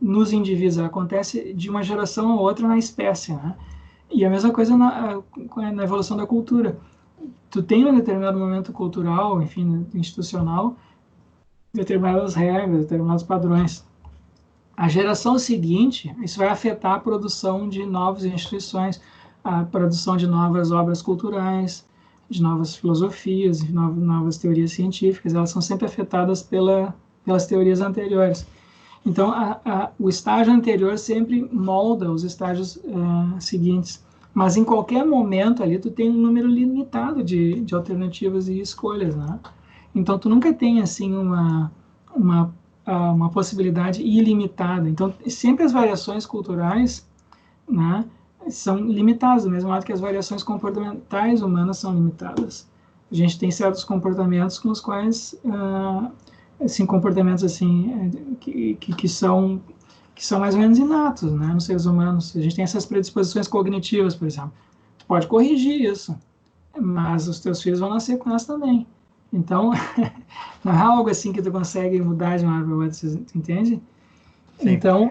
nos indivíduos, ela acontece de uma geração a outra na espécie, né? E a mesma coisa na evolução da cultura. Tu tem um determinado momento cultural, enfim, institucional, determinadas regras, determinados padrões. A geração seguinte, isso vai afetar a produção de novas instituições, a produção de novas obras culturais, de novas filosofias, de novas teorias científicas. Elas são sempre afetadas pelas teorias anteriores. Então, o estágio anterior sempre molda os estágios seguintes. Mas em qualquer momento ali, tu tem um número limitado de alternativas e escolhas, né? Então, tu nunca tem, assim, uma possibilidade ilimitada. Então, sempre as variações culturais, né, são limitadas, do mesmo modo que as variações comportamentais humanas são limitadas. A gente tem certos comportamentos com os quais, assim, comportamentos assim, que são que são mais ou menos inatos, né, nos seres humanos. A gente tem essas predisposições cognitivas, por exemplo. Tu pode corrigir isso, mas os teus filhos vão nascer com elas também. Então, não é algo assim que tu consegue mudar de uma hora para outra, tu entende? Sim. Então,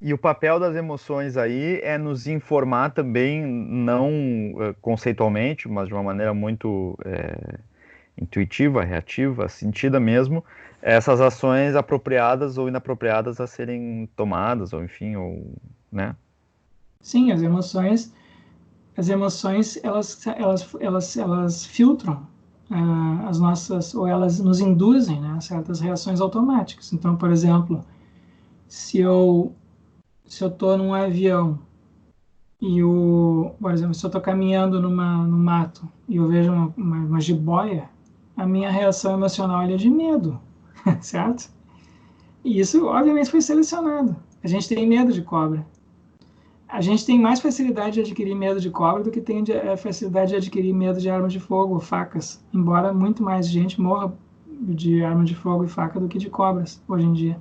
e o papel das emoções aí é nos informar também, não conceitualmente, mas de uma maneira muito intuitiva, reativa, sentida mesmo, essas ações apropriadas ou inapropriadas a serem tomadas, ou enfim, ou, né? Sim, as emoções elas filtram as nossas, ou elas nos induzem, né, a certas reações automáticas. Então, por exemplo, se eu estou num avião e por exemplo, se eu estou caminhando no mato e eu vejo uma jiboia, a minha reação emocional é de medo, certo? E isso, obviamente, foi selecionado. A gente tem medo de cobra. A gente tem mais facilidade de adquirir medo de cobra do que tem facilidade de adquirir medo de arma de fogo ou facas, embora muito mais gente morra de arma de fogo e faca do que de cobras hoje em dia.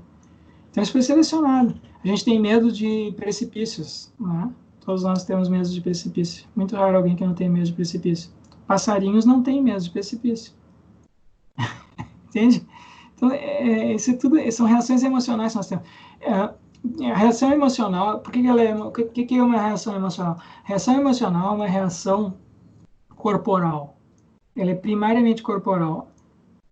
Então isso foi selecionado. A gente tem medo de precipícios, né? Todos nós temos medo de precipício. Muito raro alguém que não tem medo de precipício. Passarinhos não têm medo de precipício. Entende? Então, isso tudo são reações emocionais que nós temos. A reação emocional, por que ela é, o que é uma reação emocional? Reação emocional é uma reação corporal. Ela é primariamente corporal.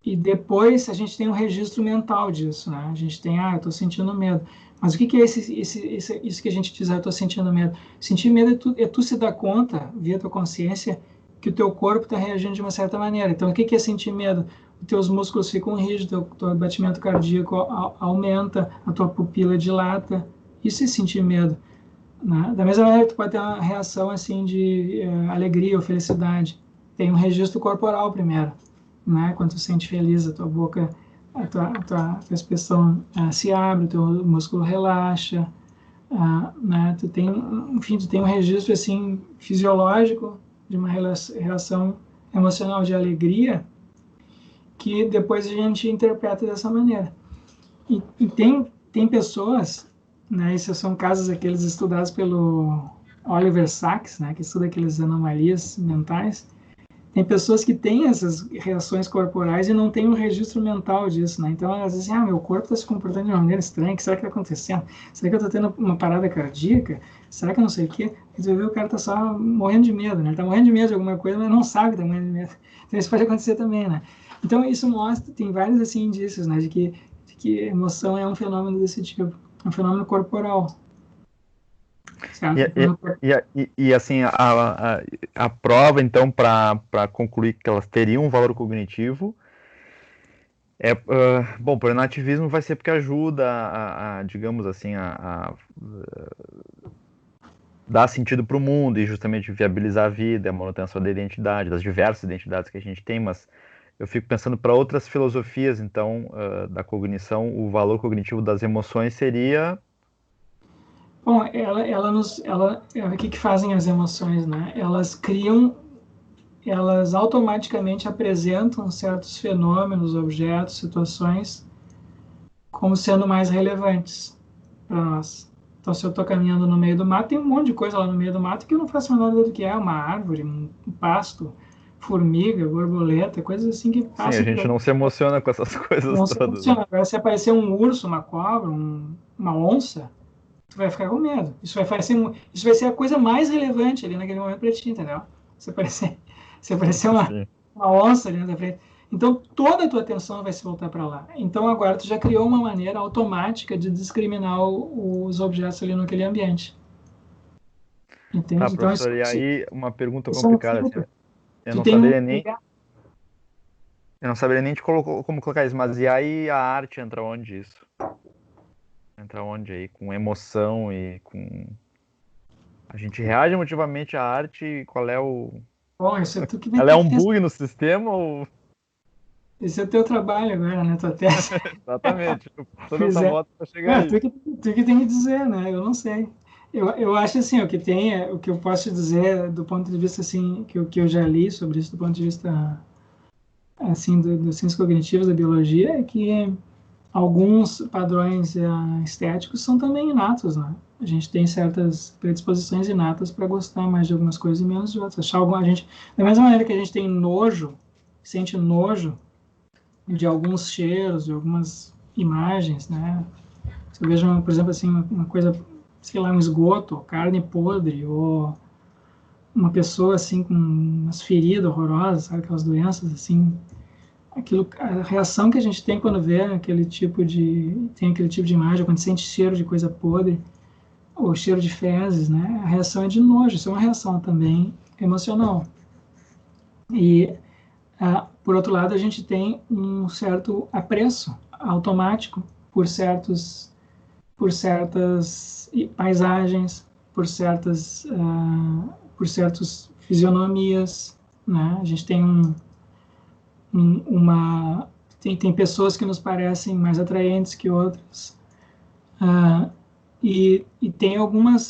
E depois a gente tem um registro mental disso, né? A gente tem, eu estou sentindo medo. Mas o que é isso que a gente diz, eu estou sentindo medo? Sentir medo é tu se dar conta, via tua consciência, que o teu corpo está reagindo de uma certa maneira. Então, o que é sentir medo? Os teus músculos ficam rígidos, o teu batimento cardíaco aumenta, a tua pupila dilata. Isso é sentir medo, né? Da mesma maneira que tu pode ter uma reação assim de alegria ou felicidade. Tem um registro corporal primeiro, né? Quando tu sente feliz, a tua boca, a tua expressão se abre, o teu músculo relaxa, né? Tu tem um registro assim fisiológico de uma reação emocional de alegria, que depois a gente interpreta dessa maneira. E tem pessoas, né, esses são casos aqueles estudados pelo Oliver Sacks, né, que estuda aquelas anomalias mentais. Tem pessoas que têm essas reações corporais e não têm um registro mental disso, né? Então elas dizem, meu corpo está se comportando de uma maneira estranha, o que será que está acontecendo? Será que eu estou tendo uma parada cardíaca? Será que eu não sei o quê? E tu vê o cara está só morrendo de medo, né? Ele está morrendo de medo de alguma coisa, mas não sabe que está morrendo de medo. Então isso pode acontecer também, né? Então isso mostra, tem vários assim indícios, né, de que emoção é um fenômeno desse tipo, um fenômeno corporal. E assim, a prova, então, para concluir que elas teriam um valor cognitivo, bom, o nativismo vai ser porque ajuda digamos assim, dar sentido para o mundo e justamente viabilizar a vida, a manutenção da identidade, das diversas identidades que a gente tem, mas eu fico pensando para outras filosofias, então, da cognição, o valor cognitivo das emoções seria... Bom, o que fazem as emoções, né? Elas automaticamente apresentam certos fenômenos, objetos, situações como sendo mais relevantes para nós. Então, se eu estou caminhando no meio do mato, tem um monte de coisa lá no meio do mato que eu não faço a menor ideia do que é, uma árvore, um pasto, formiga, borboleta, coisas assim que passam. Sim, a gente não se emociona com essas coisas não todas. Se emociona. Agora, se aparecer um urso, uma cobra, uma onça, tu vai ficar com medo. Isso vai ser a coisa mais relevante ali naquele momento para ti, entendeu? Se aparecer uma onça ali na frente. Então, toda a tua atenção vai se voltar para lá. Então, agora tu já criou uma maneira automática de discriminar os objetos ali naquele ambiente. Entende? Tá, professor, então, e aí uma pergunta complicada. Eu não saberia nem como colocar isso, mas e aí a arte entra onde isso? Entra onde aí? Com emoção e com... A gente reage emotivamente à arte, qual é o... Bom, isso é tu que vem. Ela é um bug no sistema ou... Esse é o teu trabalho agora, né? Tua tese. Exatamente. Toda essa volta para chegar aí. Tu que tem que dizer, né? Eu não sei. Eu acho assim, o que eu posso dizer do ponto de vista assim, que eu já li sobre isso, do ponto de vista assim, das ciências cognitivas, da biologia, é que alguns padrões estéticos são também inatos, né? A gente tem certas predisposições inatas para gostar mais de algumas coisas e menos de outras. A gente, da mesma maneira que a gente tem nojo, sente nojo de alguns cheiros, de algumas imagens, né? Se eu vejo, por exemplo, assim, uma coisa, sei lá, um esgoto, carne podre, ou uma pessoa assim com umas feridas horrorosas, sabe, aquelas doenças assim, a reação que a gente tem quando vê aquele tipo de imagem, quando sente cheiro de coisa podre ou cheiro de fezes, né? A reação é de nojo, isso é uma reação também emocional. E por outro lado, a gente tem um certo apreço automático por certas paisagens, por certas fisionomias, né? A gente tem tem pessoas que nos parecem mais atraentes que outras, e tem algumas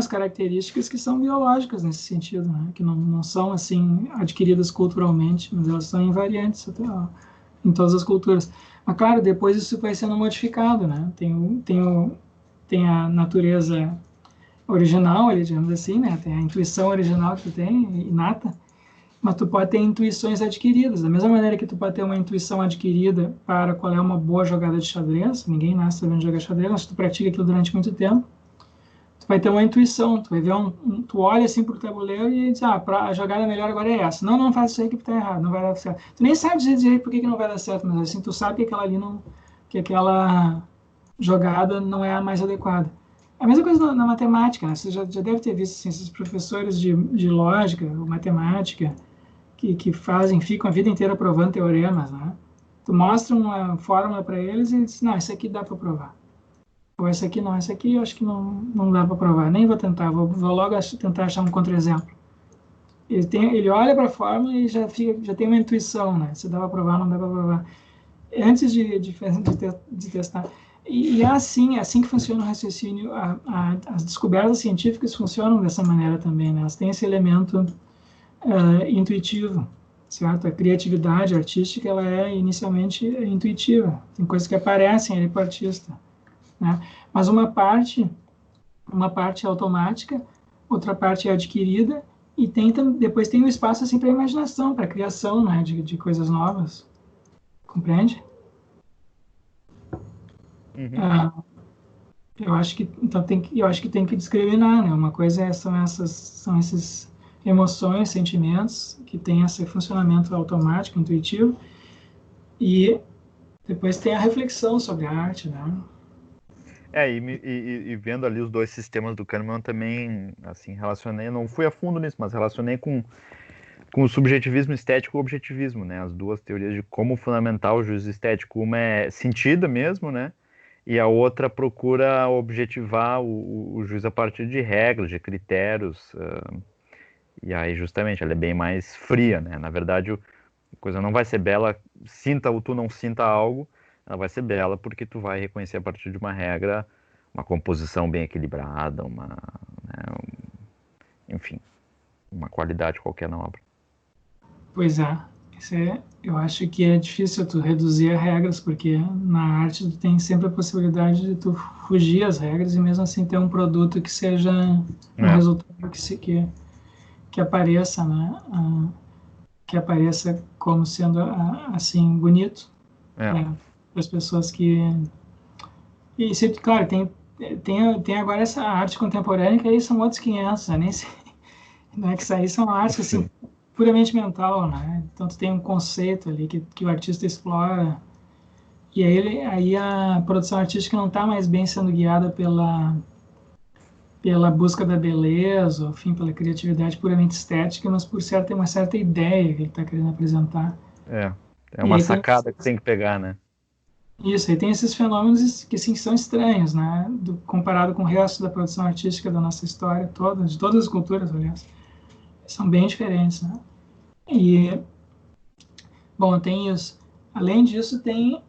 características que são biológicas nesse sentido, né? Que não são assim adquiridas culturalmente, mas elas são invariantes até, em todas as culturas. Mas claro, depois isso vai sendo modificado, né? Tem a natureza original, digamos assim, né? Tem a intuição original que tu tem, inata, mas tu pode ter intuições adquiridas. Da mesma maneira que tu pode ter uma intuição adquirida para qual é uma boa jogada de xadrez, ninguém nasce sabendo jogar xadrez, mas se tu pratica aquilo durante muito tempo, tu vai ter uma intuição, tu vai ver tu olha assim pro tabuleiro e diz, a jogada melhor agora é essa. Não faz isso aí que tá errado, não vai dar certo. Tu nem sabe dizer direito por que não vai dar certo, mas assim, tu sabe que aquela jogada não é a mais adequada. A mesma coisa na matemática, né? Você já deve ter visto assim, esses professores de lógica ou matemática que ficam a vida inteira provando teoremas, né? Tu mostra uma fórmula para eles e diz, não, isso aqui dá para provar. Ou esse aqui não, esse aqui eu acho que não dá para provar. Nem vou tentar, vou logo tentar achar um contra-exemplo. Ele olha para a fórmula e já tem uma intuição, né? Se dá para provar, não dá para provar. Antes de testar. E é assim que funciona o raciocínio. As descobertas científicas funcionam dessa maneira também, né? Elas têm esse elemento intuitivo, certo? A criatividade artística, ela é inicialmente intuitiva. Tem coisas que aparecem ali para o artista, né? Mas uma parte é automática, outra parte é adquirida, e depois tem um espaço assim, para a imaginação, para a criação, né? de coisas novas. Compreende? Uhum. Eu acho que tem que discriminar, né? Uma coisa são esses emoções, sentimentos que têm esse funcionamento automático, intuitivo, e depois tem a reflexão sobre a arte, né? E vendo ali os dois sistemas do Kahneman também, assim, relacionei, não fui a fundo nisso, mas relacionei com o subjetivismo estético e o objetivismo, né? As duas teorias de como fundamentar o juízo estético. Uma é sentida mesmo, né? E a outra procura objetivar o juízo a partir de regras, de critérios. E aí, justamente, ela é bem mais fria, né? Na verdade, a coisa não vai ser bela, sinta ou tu não sinta algo, ela vai ser bela porque tu vai reconhecer a partir de uma regra, uma composição bem equilibrada, enfim, uma qualidade qualquer na obra. Pois é. Eu acho que é difícil tu reduzir as regras, porque na arte tu tem sempre a possibilidade de tu fugir às regras e mesmo assim ter um produto que seja um resultado que apareça, né? Que apareça como sendo assim bonito para as pessoas que claro, tem agora essa arte contemporânea que aí são outros 500, né? Nem sei, né? Que isso aí são artes assim puramente mental, né? Então tu tem um conceito ali que o artista explora, e aí a produção artística não está mais bem sendo guiada pela busca da beleza, enfim, pela criatividade puramente estética, mas por ter uma certa ideia que ele está querendo apresentar. É uma sacada que tem que pegar, né? Isso, aí tem esses fenômenos que sim são estranhos, né? Comparado com o resto da produção artística da nossa história toda, de todas as culturas, aliás. São bem diferentes, né? E, bom, tem isso. Além disso, tem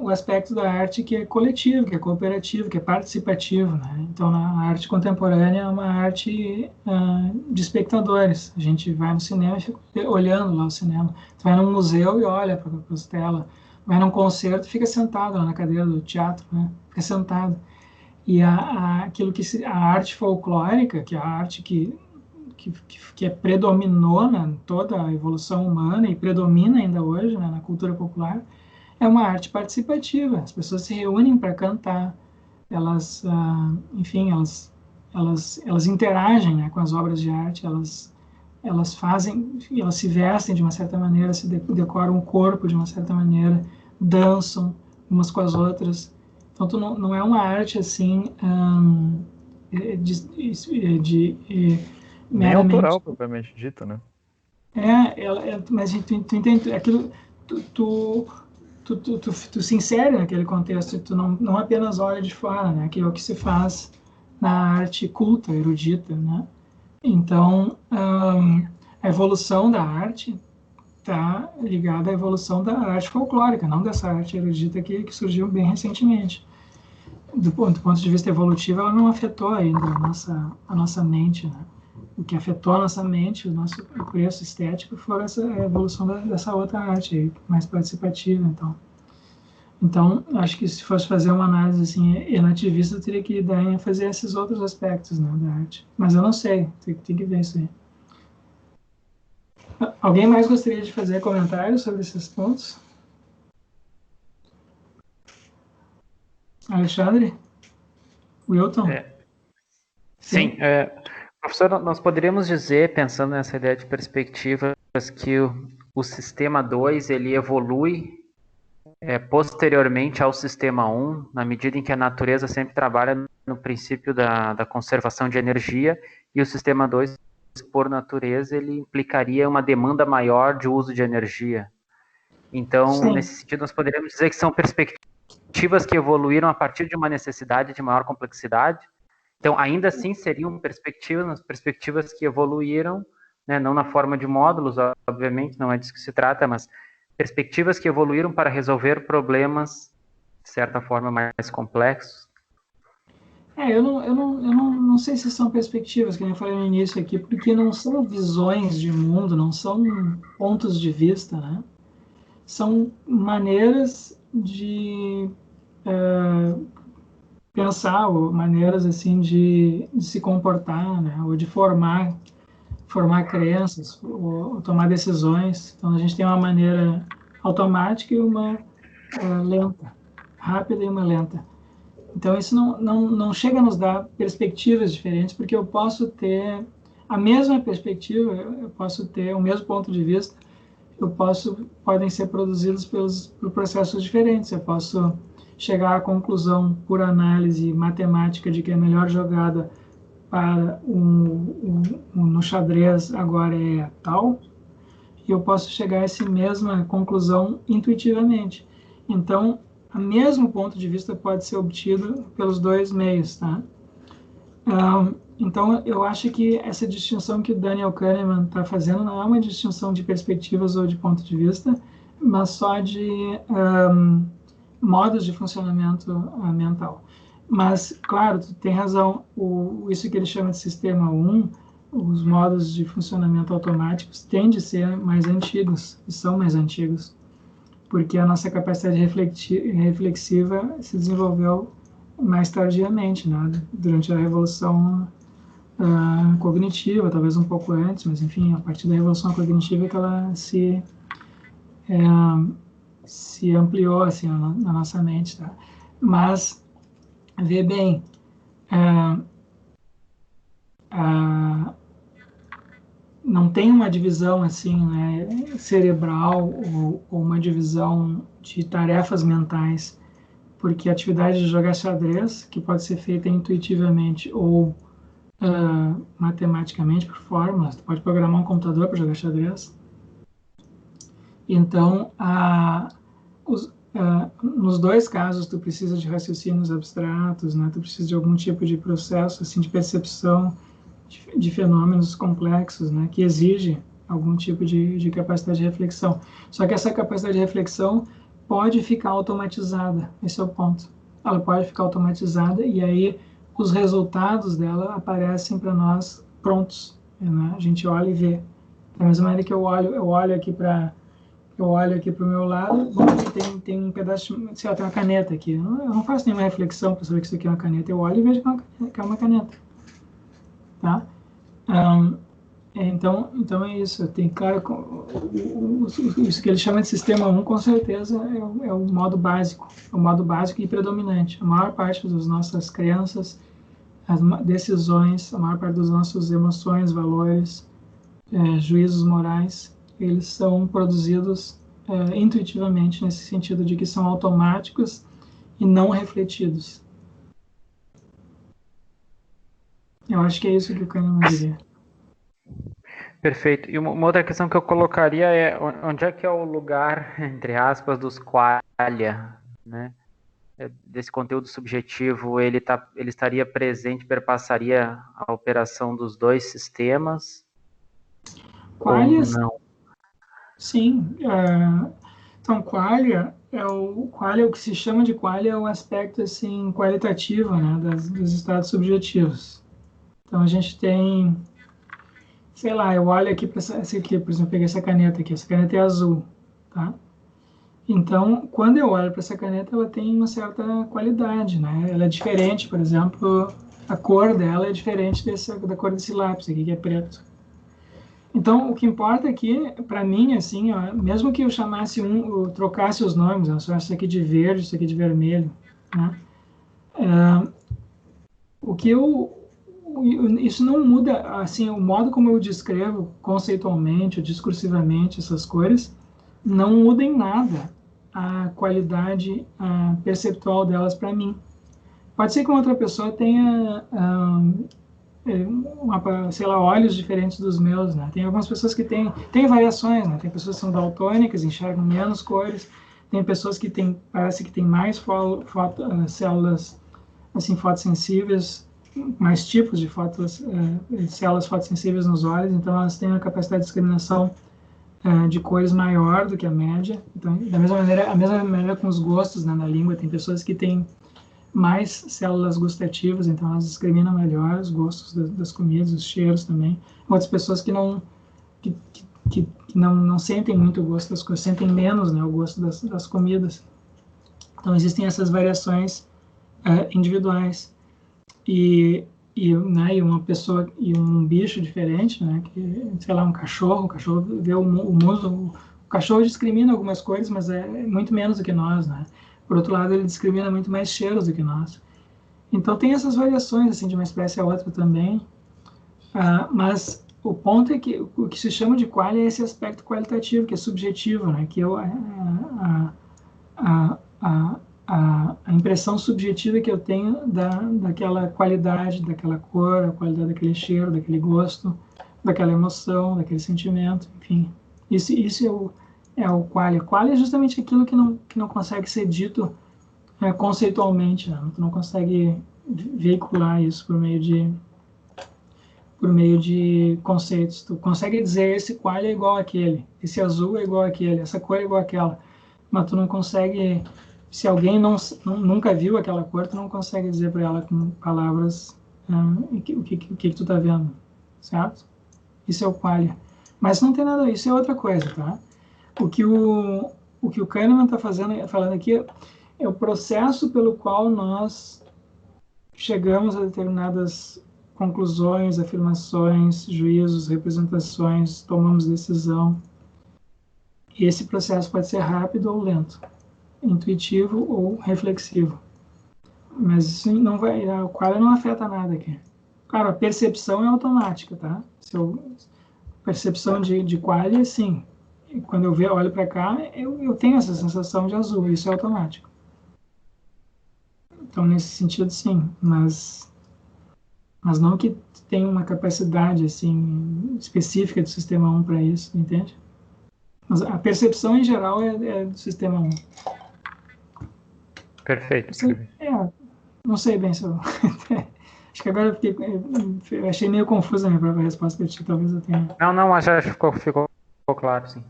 o aspecto da arte que é coletivo, que é cooperativo, que é participativo, né? Então, a arte contemporânea é uma arte de espectadores. A gente vai no cinema e fica olhando lá o cinema. Tu vai num museu e olha para as telas. vai num concerto e fica sentado lá na cadeira do teatro, né? Fica sentado. E a arte folclórica, que é a arte que predominou em toda a evolução humana e predomina ainda hoje, né, na cultura popular, é uma arte participativa. As pessoas se reúnem para cantar, enfim, elas interagem, né, com as obras de arte, elas fazem, elas se vestem de uma certa maneira, se decoram o corpo de uma certa maneira, dançam umas com as outras. Então, não é uma arte assim Nem autoral, meramente. propriamente dito, né? Mas tu entende, aquilo, tu se insere naquele contexto, tu não apenas olha de fora, né? Que é o que se faz na arte culta, erudita, né? Então, a evolução da arte está ligada à evolução da arte folclórica, não dessa arte erudita que surgiu bem recentemente. Do ponto de vista evolutivo, ela não afetou ainda a nossa mente, né? O que afetou a nossa mente, o preço estético, foi essa evolução dessa outra arte aí, mais participativa, então, acho que se fosse fazer uma análise assim, enativista, eu teria que dar ênfase a esses outros aspectos, né, da arte. Mas eu não sei, tem que ver isso aí. Alguém mais gostaria de fazer comentários sobre esses pontos? Alexandre? Wilton? Sim, professor, nós poderíamos dizer, pensando nessa ideia de perspectivas, que o sistema 2 ele evolui posteriormente ao sistema 1, na medida em que a natureza sempre trabalha no princípio da conservação de energia, e o sistema 2, por natureza, ele implicaria uma demanda maior de uso de energia. Então, Sim. Nesse sentido, nós poderíamos dizer que são perspectivas que evoluíram a partir de uma necessidade de maior complexidade. Então, ainda assim, seriam perspectivas que evoluíram, né, não na forma de módulos, obviamente, não é disso que se trata, mas perspectivas que evoluíram para resolver problemas, de certa forma, mais complexos. Eu não sei se são perspectivas, que eu falei no início aqui, porque não são visões de mundo, não são pontos de vista, né? São maneiras de pensar, ou maneiras assim de se comportar, né? Ou de formar crenças, ou tomar decisões. Então a gente tem uma maneira automática e uma lenta, rápida e uma lenta. Então isso não chega a nos dar perspectivas diferentes, porque eu posso ter a mesma perspectiva, eu posso ter o mesmo ponto de vista, podem ser produzidos por processos diferentes. Eu posso chegar à conclusão por análise matemática de que a melhor jogada para no xadrez agora é tal, e eu posso chegar a essa mesma conclusão intuitivamente. Então, o mesmo ponto de vista pode ser obtido pelos dois meios, tá? Então, eu acho que essa distinção que o Daniel Kahneman está fazendo não é uma distinção de perspectivas ou de ponto de vista, mas só de modos de funcionamento mental. Mas, claro, tu tem razão, isso que ele chama de sistema 1, os modos de funcionamento automáticos tendem a ser mais antigos, e são mais antigos, porque a nossa capacidade reflexiva se desenvolveu mais tardiamente, né? Durante a Revolução cognitiva, talvez um pouco antes, mas enfim, a partir da Revolução cognitiva que ela se ampliou assim, na nossa mente. Tá? Mas, vê bem, não tem uma divisão assim, né, cerebral ou uma divisão de tarefas mentais, porque a atividade de jogar xadrez, que pode ser feita intuitivamente ou matematicamente por fórmulas, tu pode programar um computador para jogar xadrez. Então, nos dois casos, tu precisa de raciocínios abstratos, né? Tu precisa de algum tipo de processo assim, de percepção de fenômenos complexos, né? Que exige algum tipo de capacidade de reflexão. Só que essa capacidade de reflexão pode ficar automatizada, esse é o ponto. Ela pode ficar automatizada e aí os resultados dela aparecem para nós prontos, né? A gente olha e vê. Da mesma maneira que eu olho aqui para eu olho aqui para o meu lado, bom, tem um pedaço, sei lá, tem uma caneta aqui. Eu não faço nenhuma reflexão para saber que isso aqui é uma caneta. Eu olho e vejo que é uma caneta. Tá? Então é isso. Tem, claro, isso que ele chama de sistema 1, com certeza, é o modo básico. É o modo básico e predominante. A maior parte das nossas crenças, as decisões, a maior parte das nossas emoções, valores, juízos morais, eles são produzidos intuitivamente, nesse sentido de que são automáticos e não refletidos. Eu acho que é isso que o Kahneman diria. Perfeito. E uma outra questão que eu colocaria é onde é que é o lugar, entre aspas, dos qualia, né? Desse conteúdo subjetivo, ele estaria presente, perpassaria a operação dos dois sistemas? Qualia, ou não? Sim. Então, qualia o que se chama de qualia é o aspecto assim qualitativo, né, dos estados subjetivos. Então a gente tem, sei lá, eu olho aqui para essa aqui, por exemplo, peguei essa caneta aqui, essa caneta é azul, tá? Então, quando eu olho para essa caneta, ela tem uma certa qualidade, né? Ela é diferente, por exemplo, a cor dela é diferente da cor desse lápis aqui, que é preto. Então, o que importa aqui, para mim, assim, ó, mesmo que eu chamasse eu trocasse os nomes, ó, só isso aqui de verde, isso aqui de vermelho, né? Isso não muda, assim, o modo como eu descrevo conceitualmente, ou discursivamente essas cores, não muda em nada a qualidade perceptual delas para mim. Pode ser que uma outra pessoa tenha sei lá, olhos diferentes dos meus, né? Tem algumas pessoas que têm variações, né? Tem pessoas que são daltônicas, enxergam menos cores, tem pessoas que parece que tem mais células, assim, fotossensíveis, mais tipos de células fotossensíveis nos olhos, então elas têm uma capacidade de discriminação de cores maior do que a média. Então, da mesma maneira, a mesma maneira com os gostos, né, na língua, tem pessoas que têm mais células gustativas, então elas discriminam melhor os gostos das comidas, os cheiros também. Outras pessoas que não sentem muito o gosto das coisas, sentem menos, né, o gosto das comidas. Então existem essas variações individuais. Né, e uma pessoa e um bicho diferente, né, que, sei lá, um cachorro vê o mundo, o cachorro discrimina algumas cores, mas é muito menos do que nós, né? Por outro lado, ele discrimina muito mais cheiros do que nós. Então tem essas variações assim de uma espécie a outra também, mas o ponto é que o que se chama de qualia é esse aspecto qualitativo, que é subjetivo, né? Que a impressão subjetiva que eu tenho daquela qualidade, daquela cor, a qualidade daquele cheiro, daquele gosto, daquela emoção, daquele sentimento, enfim. Isso é o qualia. Qualia é justamente aquilo que não consegue ser dito conceitualmente, né? Tu não consegue veicular isso por meio de conceitos. Tu consegue dizer esse qualia é igual àquele, esse azul é igual àquele, essa cor é igual àquela, mas tu não consegue, se alguém nunca viu aquela cor, tu não consegue dizer para ela com palavras o que tu tá vendo, certo? Isso é o qualia. Mas não tem nada, isso é outra coisa, tá? O que o Kahneman está falando aqui é o processo pelo qual nós chegamos a determinadas conclusões, afirmações, juízos, representações, tomamos decisão. E esse processo pode ser rápido ou lento, intuitivo ou reflexivo. Mas isso não vai, o qualia não afeta nada aqui. Claro, a percepção é automática, tá? Percepção de qualia, sim. E quando eu olho para cá, eu tenho essa sensação de azul, isso é automático. Então, nesse sentido, sim, mas não que tenha uma capacidade assim específica do sistema 1 para isso, entende? Mas a percepção em geral é do sistema 1. Perfeito. Não sei bem se eu... Acho que agora eu achei meio confusa a minha própria resposta para ti, talvez eu tenha... Não, acho que ficou claro, sim.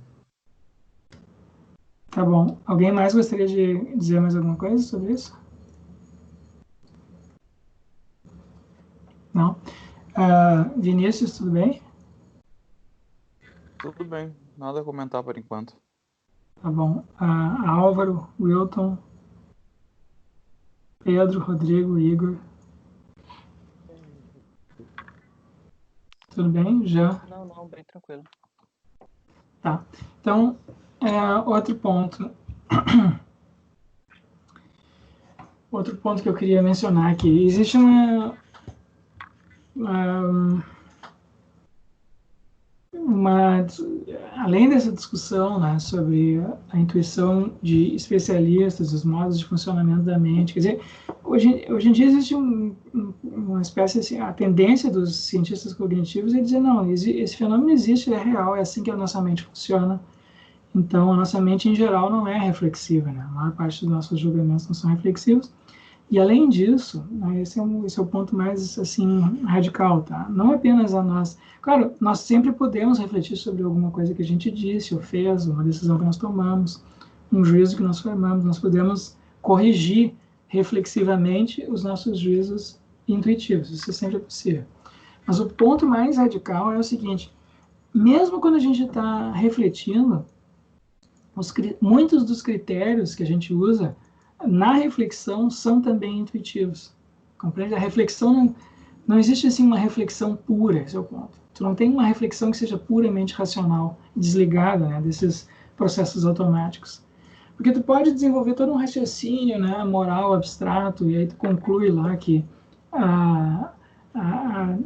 Tá bom. Alguém mais gostaria de dizer mais alguma coisa sobre isso? Não? Vinícius, tudo bem? Tudo bem, nada a comentar por enquanto. Tá bom. Álvaro, Wilton, Pedro, Rodrigo, Igor. Tudo bem? Já? Não, bem tranquilo. Tá. Então, outro ponto. Outro ponto que eu queria mencionar aqui. Existe além dessa discussão, né, sobre a intuição de especialistas, os modos de funcionamento da mente, quer dizer, hoje em dia existe uma espécie assim, a tendência dos cientistas cognitivos é dizer, não, esse fenômeno existe, é real, é assim que a nossa mente funciona. Então, a nossa mente, em geral, não é reflexiva, né? A maior parte dos nossos julgamentos não são reflexivos. E, além disso, né, esse é o ponto mais, assim, radical, tá? Não apenas a nós. Claro, nós sempre podemos refletir sobre alguma coisa que a gente disse ou fez, uma decisão que nós tomamos, um juízo que nós formamos. Nós podemos corrigir reflexivamente os nossos juízos intuitivos. Isso sempre é possível. Mas o ponto mais radical é o seguinte: mesmo quando a gente está refletindo, muitos dos critérios que a gente usa na reflexão são também intuitivos. Compreende? A reflexão não existe assim uma reflexão pura, esse é o ponto. Tu não tem uma reflexão que seja puramente racional, desligada, né, desses processos automáticos. Porque tu pode desenvolver todo um raciocínio, né, moral abstrato, e aí tu conclui lá que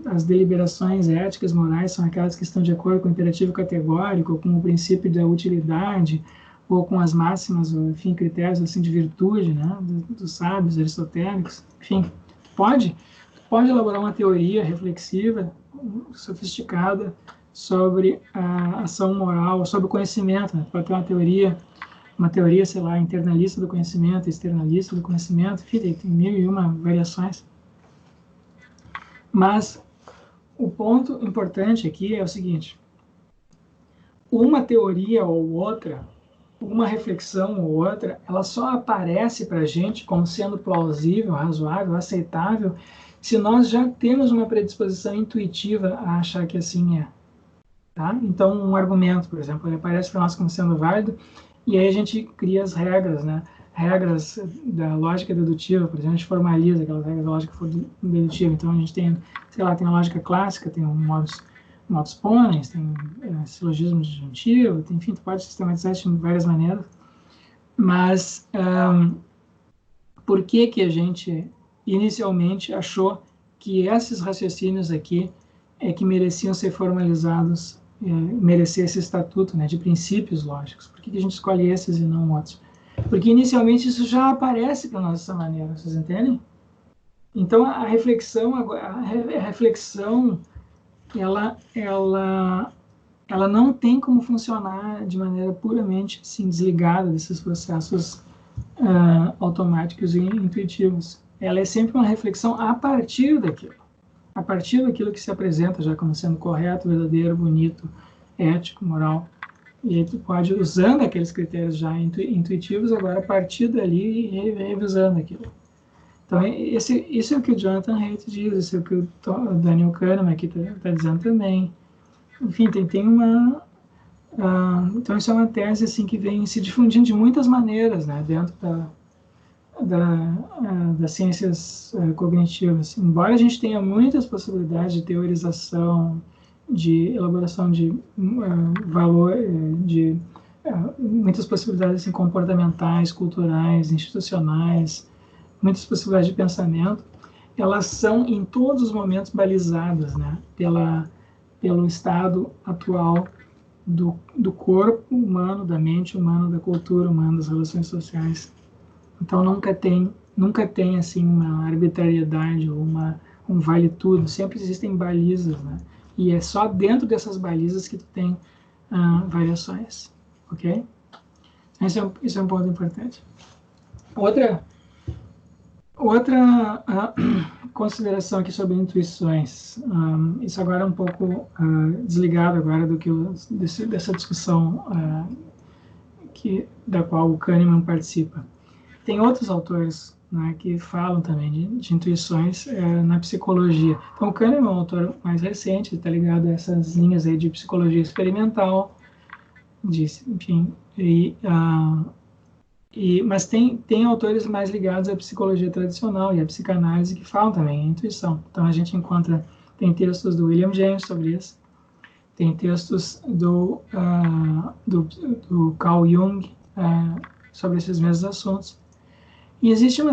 as deliberações éticas, morais, são aquelas que estão de acordo com o imperativo categórico, com o princípio da utilidade, ou com as máximas, ou, enfim, critérios assim, de virtude, né, dos sábios aristotélicos. Enfim, tu pode elaborar uma teoria reflexiva, sofisticada, sobre a ação moral, sobre o conhecimento, né? Pode ter uma teoria, sei lá, internalista do conhecimento, externalista do conhecimento, enfim, tem 1001 variações. Mas o ponto importante aqui é o seguinte: uma teoria ou outra, uma reflexão ou outra, ela só aparece para a gente como sendo plausível, razoável, aceitável, se nós já temos uma predisposição intuitiva a achar que assim é. Tá? Então, um argumento, por exemplo, ele aparece para nós como sendo válido, e aí a gente cria as regras, né? Regras da lógica dedutiva, por exemplo, a gente formaliza aquelas regras da lógica dedutiva. Então, a gente tem, sei lá, tem a lógica clássica, tem o modus ponens, tem silogismo disjuntivo, tem, enfim, tu pode sistematizar isso de várias maneiras. Mas por que a gente inicialmente achou que esses raciocínios aqui é que mereciam ser formalizados, merecer esse estatuto, né, de princípios lógicos? Por que a gente escolhe esses e não outros? Porque inicialmente isso já aparece para nós dessa maneira, vocês entendem? Então a reflexão ela não tem como funcionar de maneira puramente assim, desligada desses processos automáticos e intuitivos. Ela é sempre uma reflexão a partir daquilo que se apresenta já como sendo correto, verdadeiro, bonito, ético, moral. E aí tu pode, usando aqueles critérios já intuitivos, agora a partir dali e revisando aquilo. Então, isso é o que o Jonathan Haidt diz, isso é o que o Daniel Kahneman aqui está dizendo também. Enfim, tem uma... então, isso é uma tese assim, que vem se difundindo de muitas maneiras, né, dentro das ciências cognitivas. Embora a gente tenha muitas possibilidades de teorização, de elaboração de valor, muitas possibilidades assim, comportamentais, culturais, institucionais, muitas possibilidades de pensamento, elas são em todos os momentos balizadas, né, pelo estado atual do corpo humano, da mente humana, da cultura humana, das relações sociais. Então nunca tem assim uma arbitrariedade ou um vale tudo, sempre existem balizas, né? E é só dentro dessas balizas que tu tem variações, ok? Isso é um ponto importante. Outra consideração aqui sobre intuições. Isso agora é um pouco desligado agora dessa discussão da qual o Kahneman participa. Tem outros autores, né, que falam também de intuições na psicologia. Então, o Kahneman é um autor mais recente, está ligado a essas linhas aí de psicologia experimental, enfim, Mas tem autores mais ligados à psicologia tradicional e à psicanálise que falam também em intuição. Então a gente tem textos do William James sobre isso, tem textos do Carl Jung sobre esses mesmos assuntos. E existiu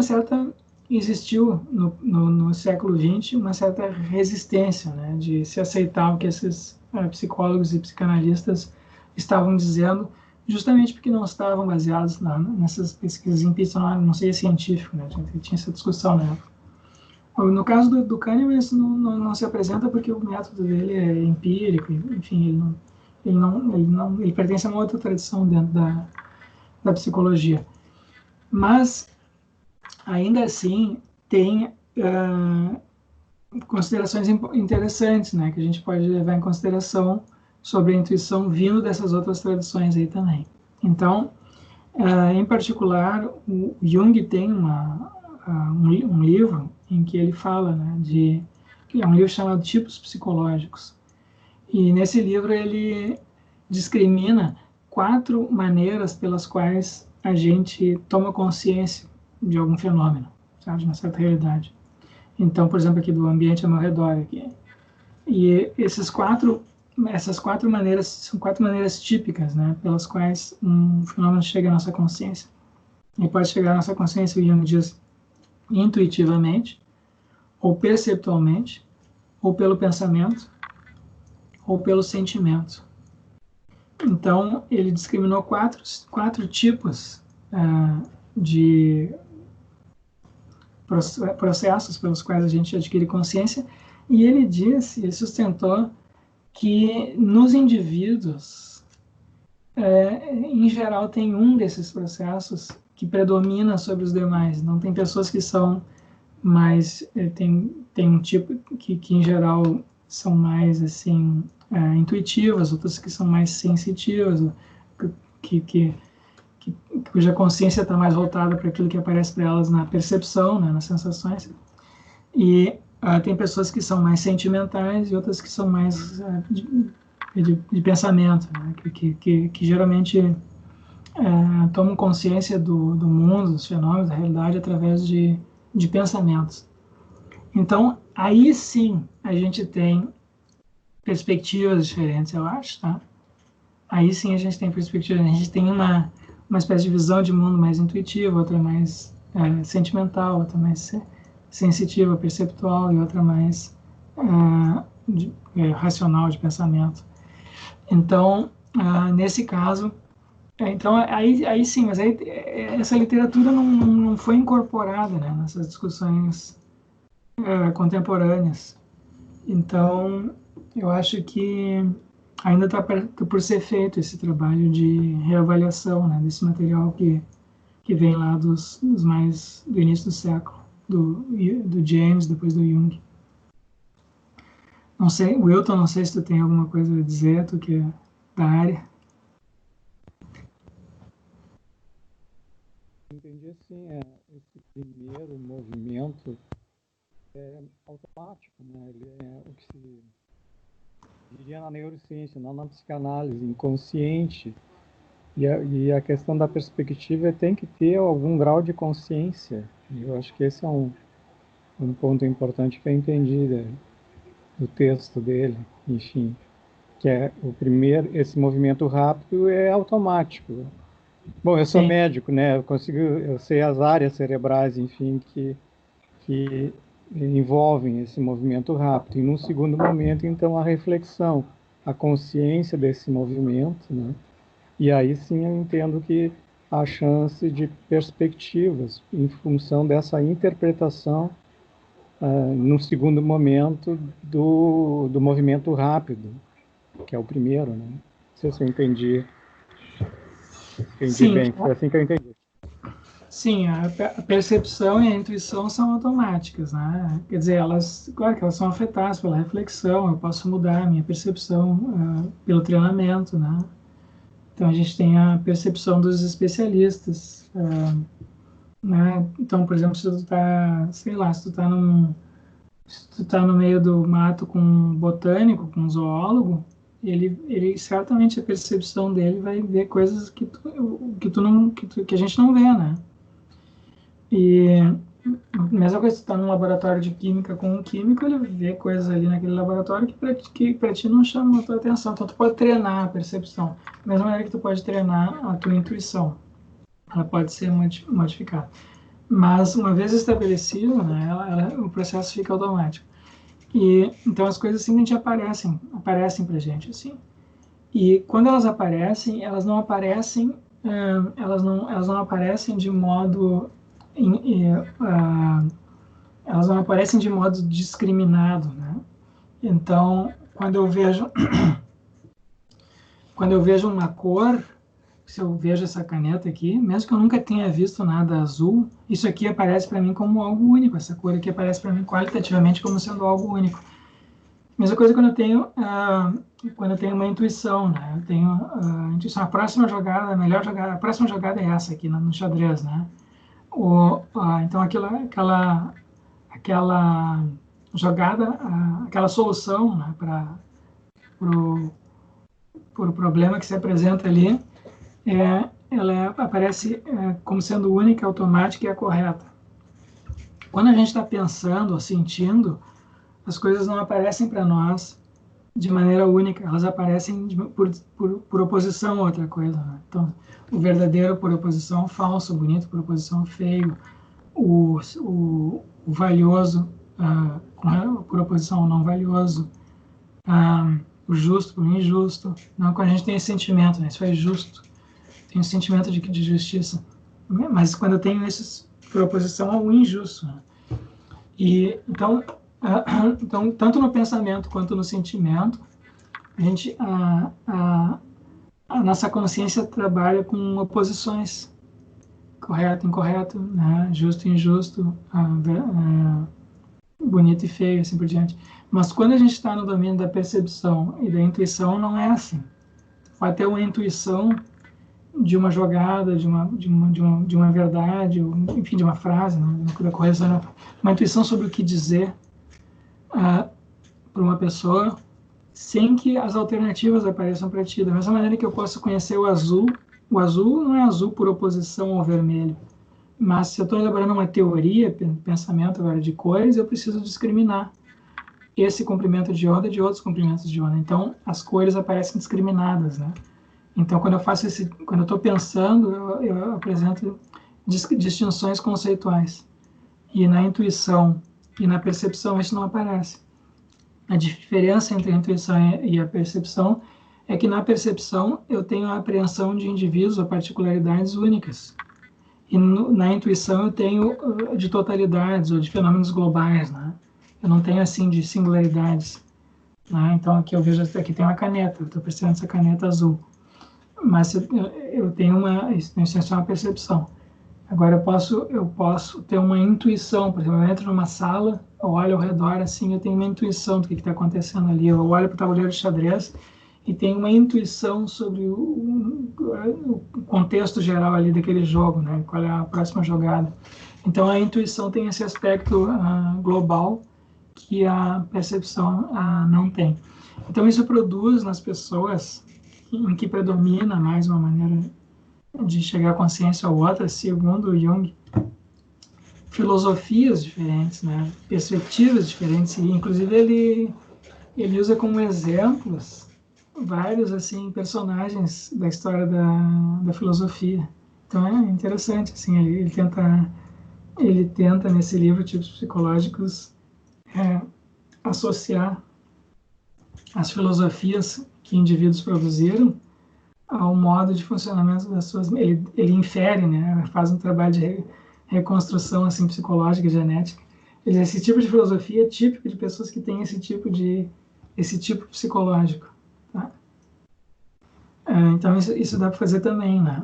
no século XX uma certa resistência, né, de se aceitar o que esses psicólogos e psicanalistas estavam dizendo, justamente porque não estavam baseados nessas pesquisas empíricas, não seria científico, né, a gente tinha essa discussão na época. No caso do Kahneman, isso não se apresenta porque o método dele é empírico, enfim, ele pertence a uma outra tradição dentro da psicologia. Mas, ainda assim, tem considerações interessantes, né, que a gente pode levar em consideração sobre a intuição vindo dessas outras tradições aí também. Então, em particular, o Jung tem um livro em que ele fala, né, é um livro chamado Tipos Psicológicos. E nesse livro ele discrimina 4 maneiras pelas quais a gente toma consciência de algum fenômeno, sabe, de uma certa realidade. Então, por exemplo, aqui do ambiente ao meu redor. Aqui. E essas 4 maneiras são 4 maneiras típicas, né, pelas quais um fenômeno chega à nossa consciência. E pode chegar à nossa consciência, o Jung diz, intuitivamente, ou perceptualmente, ou pelo pensamento, ou pelo sentimento. Então, ele discriminou 4 tipos de processos pelos quais a gente adquire consciência, e ele sustentou que nos indivíduos, em geral, tem um desses processos que predomina sobre os demais. Não tem pessoas que são mais, tem um tipo que em geral são mais assim intuitivas, outras que são mais sensitivas, cuja consciência está mais voltada para aquilo que aparece para elas na percepção, né, nas sensações. E tem pessoas que são mais sentimentais e outras que são mais de pensamento, né, que geralmente tomam consciência do mundo, dos fenômenos, da realidade, através de pensamentos. Então, aí sim a gente tem perspectivas diferentes, eu acho, tá? Aí sim a gente tem perspectivas, a gente tem uma espécie de visão de mundo mais intuitiva, outra mais sentimental, outra mais sensitiva, perceptual, e outra mais racional, de pensamento. Então, nesse caso, então aí sim, mas aí essa literatura não foi incorporada, né, nessas discussões contemporâneas. Então, eu acho que ainda está por ser feito esse trabalho de reavaliação, né, desse material que vem lá do início do século, do James, depois do Jung. Não sei, Wilton, não sei se tu tem alguma coisa a dizer, tu que é da área. Entendi assim, esse primeiro movimento é automático, né? Ele é o que se diria na neurociência, não na psicanálise, inconsciente. E a questão da perspectiva tem que ter algum grau de consciência. E eu acho que esse é um ponto importante que eu entendi do texto dele, enfim, que é esse movimento rápido é automático. Bom, eu sou Sim. médico, né? Eu sei as áreas cerebrais, enfim, que envolvem esse movimento rápido. E num segundo momento, então, a reflexão, a consciência desse movimento, né? E aí sim eu entendo que há chance de perspectivas em função dessa interpretação no segundo momento do movimento rápido, que é o primeiro, né? Não sei se eu entendi Sim, bem, foi assim que eu entendi. Sim, a percepção e a intuição são automáticas, né? Quer dizer, claro que elas são afetadas pela reflexão, eu posso mudar a minha percepção pelo treinamento, né? Então a gente tem a percepção dos especialistas, né? Então, por exemplo, se tu tá, sei lá, se tu tá no meio do mato com um botânico, com um zoólogo, ele certamente a percepção dele vai ver coisas que a gente não vê, né? E mesma coisa, você tá num laboratório de química com um químico, ele vê coisas ali naquele laboratório que para ti não chamam a tua atenção. Então, tu pode treinar a percepção. Da mesma maneira que tu pode treinar a tua intuição. Ela pode ser modificada. Mas, uma vez estabelecido, né, o processo fica automático. E, então, as coisas simplesmente aparecem pra gente, assim. E, quando elas aparecem, elas não aparecem de modo... elas não aparecem de modo discriminado, né? Então, quando eu vejo uma cor, se eu vejo essa caneta aqui, mesmo que eu nunca tenha visto nada azul, isso aqui aparece para mim como algo único. Essa cor aqui aparece para mim qualitativamente como sendo algo único. Mesma coisa quando eu tenho uma intuição, né? Eu tenho a intuição. A próxima jogada, a melhor jogada, a próxima jogada é essa aqui no xadrez, né? Então aquela jogada, aquela solução, né, para o problema que se apresenta ali, ela aparece como sendo única, automática e a correta. Quando a gente está pensando ou sentindo, as coisas não aparecem para nós de maneira única, elas aparecem por oposição a outra coisa, né? Então, o verdadeiro por oposição ao falso, o bonito por oposição ao feio, o valioso por oposição ao não valioso, o justo por injusto. Não, quando a gente tem esse sentimento, né? Isso é justo, tem um sentimento de justiça, mas quando eu tenho esses por oposição ao injusto, né? E então, tanto no pensamento quanto no sentimento, a nossa consciência trabalha com oposições, correto, incorreto, né? Justo, injusto, bonito e feio, assim por diante. Mas quando a gente está no domínio da percepção e da intuição, não é assim. Pode ter uma intuição de uma jogada, de uma verdade, ou, enfim, de uma frase, né? Da correção, uma intuição sobre o que dizer para uma pessoa, sem que as alternativas apareçam para ti. Da mesma maneira que eu posso conhecer o azul não é azul por oposição ao vermelho. Mas se eu estou elaborando uma teoria, pensamento agora de cores, eu preciso discriminar esse comprimento de onda de outros comprimentos de onda. Então, as cores aparecem discriminadas, né? Então, quando eu estou pensando, eu apresento distinções conceituais. E na intuição e na percepção isso não aparece. A diferença entre a intuição e a percepção é que na percepção eu tenho a apreensão de indivíduos ou particularidades únicas. E na intuição eu tenho de totalidades ou de fenômenos globais, né? Eu não tenho assim de singularidades, né? Então aqui eu vejo, aqui tem uma caneta, eu estou percebendo essa caneta azul, mas eu tenho isso é uma percepção. Agora eu posso ter uma intuição, por exemplo, eu entro numa sala, eu olho ao redor assim, eu tenho uma intuição do que está acontecendo ali, eu olho para o tabuleiro de xadrez e tenho uma intuição sobre o contexto geral ali daquele jogo, né? Qual é a próxima jogada. Então a intuição tem esse aspecto global que a percepção não tem. Então isso produz nas pessoas em que predomina mais uma maneira de chegar à consciência ou outra, segundo Jung, filosofias diferentes, né? Perspectivas diferentes, e inclusive ele usa como exemplos vários assim personagens da história da filosofia. Então é interessante, assim, ele tenta nesse livro tipos psicológicos associar as filosofias que indivíduos produziram ao modo de funcionamento das suas... Ele infere, né? Faz um trabalho de reconstrução assim, psicológica, genética. Esse tipo de filosofia é típico de pessoas que têm esse tipo psicológico. Tá? Então, isso dá para fazer também, né?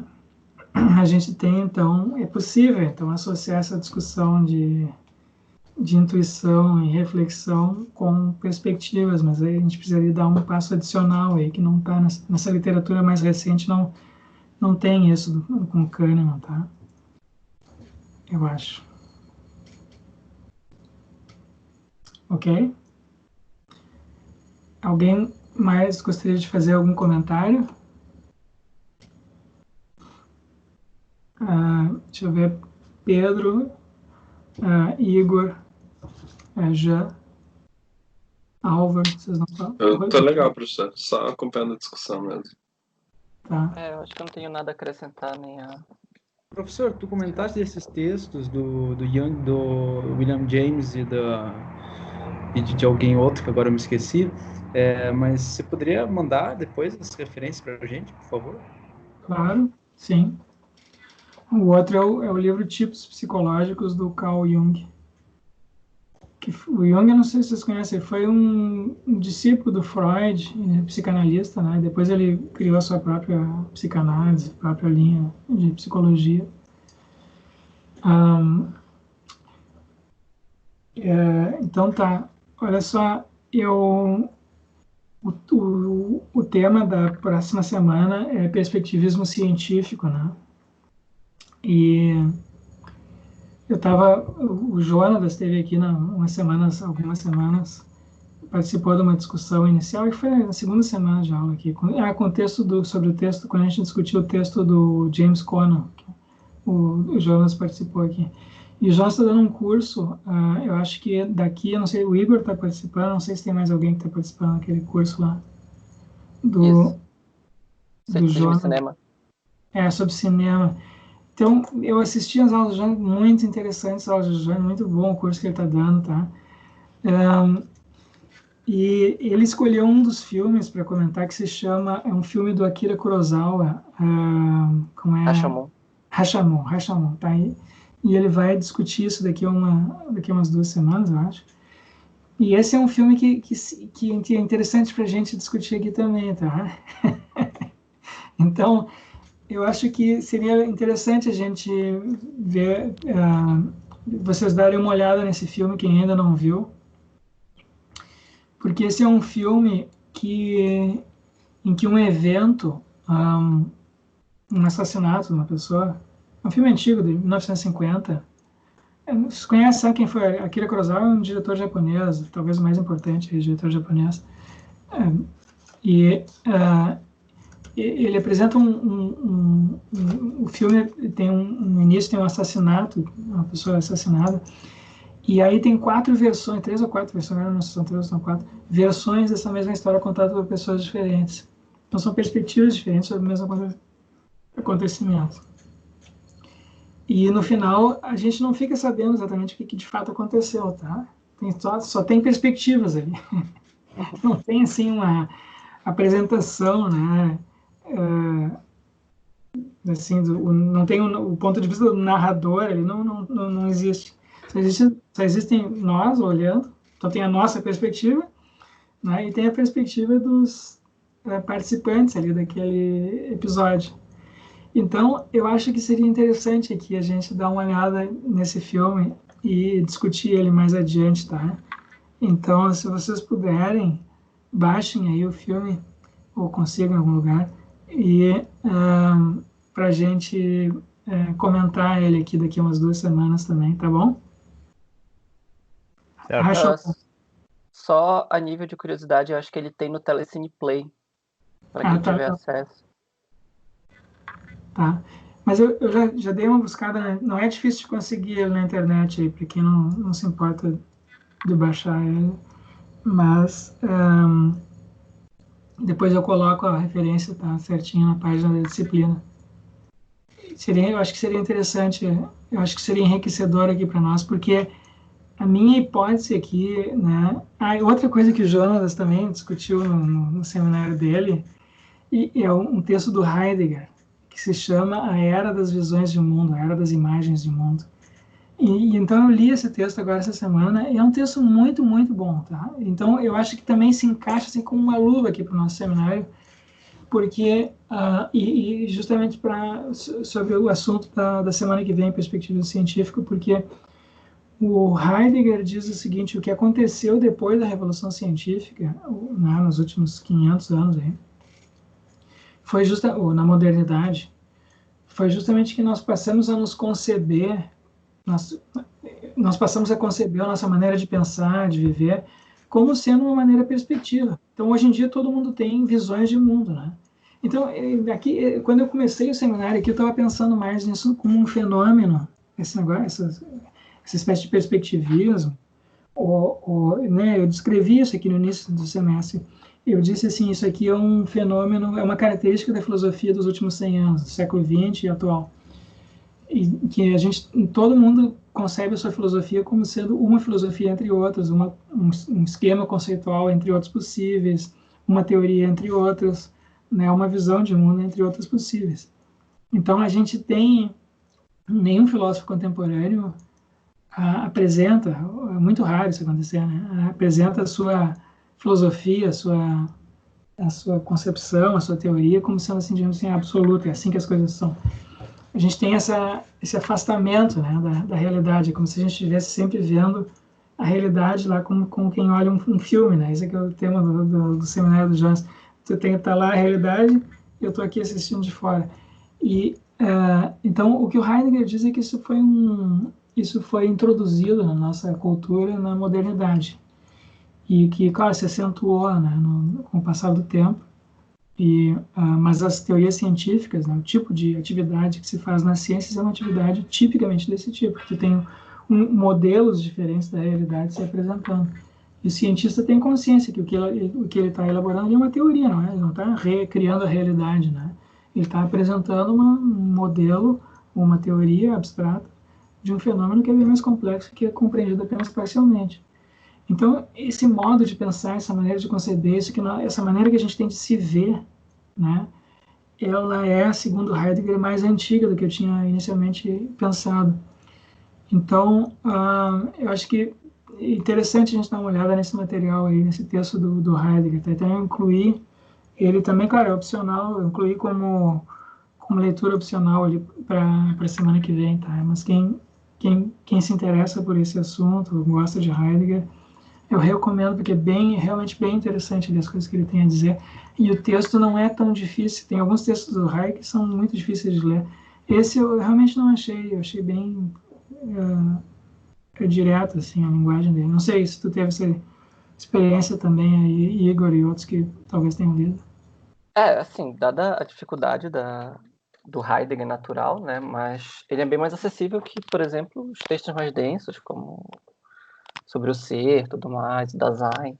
A gente tem, então, é possível então, associar essa discussão de intuição e reflexão com perspectivas, mas aí a gente precisaria dar um passo adicional aí, que não está nessa literatura mais recente, não tem isso com Kahneman, tá? Eu acho. Ok? Alguém mais gostaria de fazer algum comentário? Deixa eu ver. Pedro, Igor, Jean, Álvaro, vocês não falam? Eu tô legal, professor. Só acompanhando a discussão mesmo. Tá. Eu acho que eu não tenho nada a acrescentar nem a... Professor, tu comentaste desses textos do Young, do William James e de alguém outro, que agora eu me esqueci, mas você poderia mandar depois as referências para a gente, por favor? Claro, sim. O outro é o livro Tipos Psicológicos, do Carl Jung. O Jung, eu não sei se vocês conhecem, ele foi um discípulo do Freud, psicanalista, né? Depois ele criou a sua própria psicanálise, própria linha de psicologia. Então tá, olha só, o tema da próxima semana é perspectivismo científico, né? E o Jonas esteve aqui algumas semanas, participou de uma discussão inicial, e foi na segunda semana de aula aqui, sobre o texto, quando a gente discutiu o texto do James Conner, o Jonas participou aqui. E o Jonas está dando um curso, eu acho que daqui, eu não sei, o Igor está participando, não sei se tem mais alguém que está participando daquele curso lá, do Jonas. Cinema. Sobre cinema. Então, eu assisti as aulas do Jonas, muito interessantes, as aulas do Jonas, muito bom o curso que ele está dando, tá? E ele escolheu um dos filmes para comentar, que se chama, é um filme do Akira Kurosawa, como é? Rashomon, tá aí. E ele vai discutir isso daqui umas 2 semanas, eu acho. E esse é um filme que é interessante para a gente discutir aqui também, tá? Então, eu acho que seria interessante a gente ver, vocês darem uma olhada nesse filme, quem ainda não viu, porque esse é um filme em que um evento, um assassinato de uma pessoa, é um filme antigo, de 1950. Vocês conhecem, sabe quem foi? Akira Kurosawa é um diretor japonês, talvez o mais importante diretor japonês. Ele apresenta o filme, tem no início tem um assassinato, uma pessoa assassinada, e aí tem 4 versões, 3 ou 4 versões, não são 3 ou são 4, versões dessa mesma história contada por pessoas diferentes. Então são perspectivas diferentes sobre o mesmo acontecimento. E no final, a gente não fica sabendo exatamente o que de fato aconteceu, tá? Só tem perspectivas ali. Não tem, assim, uma apresentação, né? Assim, não tem o ponto de vista do narrador, ele não existe. Só existem nós olhando, então tem a nossa perspectiva, né? E tem a perspectiva dos participantes ali daquele episódio. Então, eu acho que seria interessante aqui a gente dar uma olhada nesse filme e discutir ele mais adiante, tá? Então, se vocês puderem, baixem aí o filme, ou consigam em algum lugar, e para a gente comentar ele aqui daqui a umas 2 semanas também, tá bom? Só a nível de curiosidade, eu acho que ele tem no Telecine Play, para quem tiver acesso. Tá, mas eu já dei uma buscada, né? Não é difícil de conseguir ele na internet aí, para quem não se importa de baixar ele, mas depois eu coloco a referência, tá, certinho na página da disciplina. Eu acho que seria interessante, eu acho que seria enriquecedor aqui para nós, porque a minha hipótese aqui, né, outra coisa que o Jonas também discutiu no seminário dele, e é um texto do Heidegger, que se chama A Era das Visões de Mundo, A Era das Imagens de Mundo. E então eu li esse texto agora essa semana, e é um texto muito, muito bom, tá? Então eu acho que também se encaixa assim como uma luva aqui para o nosso seminário, porque, e justamente sobre o assunto da semana que vem, perspectiva científica, porque o Heidegger diz o seguinte: o que aconteceu depois da Revolução Científica, né, nos últimos 500 anos aí, na modernidade, foi justamente que nós passamos a nos conceber, nós passamos a conceber a nossa maneira de pensar, de viver, como sendo uma maneira perspectiva. Então, hoje em dia, todo mundo tem visões de mundo, né? Então, aqui, quando eu comecei o seminário aqui, eu estava pensando mais nisso como um fenômeno, esse negócio, essa espécie de perspectivismo. Né, eu descrevi isso aqui no início do semestre. Eu disse assim, isso aqui é um fenômeno, é uma característica da filosofia dos últimos 100 anos, do século XX e atual. E que todo mundo concebe a sua filosofia como sendo uma filosofia entre outras, um esquema conceitual entre outros possíveis, uma teoria entre outras, né, uma visão de mundo entre outras possíveis. Então, a gente tem, nenhum filósofo contemporâneo apresenta, é muito raro isso acontecer, né, apresenta a sua filosofia, a sua concepção, a sua teoria como sendo assim, digamos assim, absoluta, é assim que as coisas são. A gente tem esse afastamento, né, da realidade, como se a gente estivesse sempre vendo a realidade lá como quem olha um filme, né? Esse aqui é o tema do seminário do Jones. Você tem que estar lá a realidade e eu estou aqui assistindo de fora. E então o que o Heidegger diz é que isso foi introduzido na nossa cultura na modernidade e que, claro, se acentuou, né, com o passar do tempo. Mas as teorias científicas, né, o tipo de atividade que se faz nas ciências é uma atividade tipicamente desse tipo, que tem modelos diferentes da realidade se apresentando. E o cientista tem consciência que o que ele está elaborando é uma teoria, não é? Ele não está recriando a realidade, né? Ele está apresentando um modelo, uma teoria abstrata de um fenômeno que é bem mais complexo, que é compreendido apenas parcialmente. Então, esse modo de pensar, essa maneira de conceber isso, essa maneira que a gente tem de se ver, né, ela é, segundo Heidegger, mais antiga do que eu tinha inicialmente pensado. Então, eu acho que é interessante a gente dar uma olhada nesse material aí, nesse texto do Heidegger. Tá? Então, eu incluí ele também, claro, é opcional, eu incluí como leitura opcional ali para a semana que vem, tá? Mas quem se interessa por esse assunto, gosta de Heidegger, eu recomendo, porque é realmente bem interessante as coisas que ele tem a dizer. E o texto não é tão difícil. Tem alguns textos do Heidegger que são muito difíceis de ler. Esse eu realmente não achei. Eu achei bem direto, assim, a linguagem dele. Não sei se tu teve essa experiência também aí, Igor e outros que talvez tenham lido. Assim, dada a dificuldade do Heidegger natural, né, mas ele é bem mais acessível que, por exemplo, os textos mais densos, como sobre o ser, tudo mais, Dasein.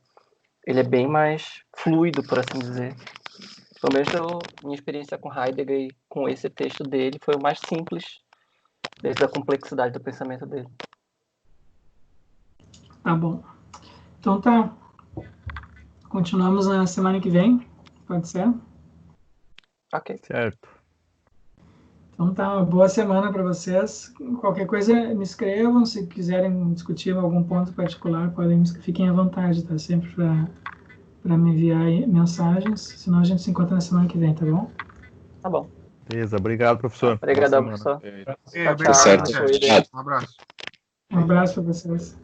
Ele é bem mais fluido, por assim dizer. Pelo menos minha experiência com Heidegger e com esse texto dele foi o mais simples, desde a complexidade do pensamento dele. Tá bom. Então tá. Continuamos na semana que vem. Pode ser? Ok. Certo. Então tá, uma boa semana para vocês. Qualquer coisa me escrevam, se quiserem discutir algum ponto particular, fiquem à vontade, tá? Sempre para me enviar mensagens, senão a gente se encontra na semana que vem, tá bom? Tá bom. Beleza, obrigado, professor. Obrigadão, professor. Tá certo. Tchau. Obrigado. Um abraço. Um abraço para vocês.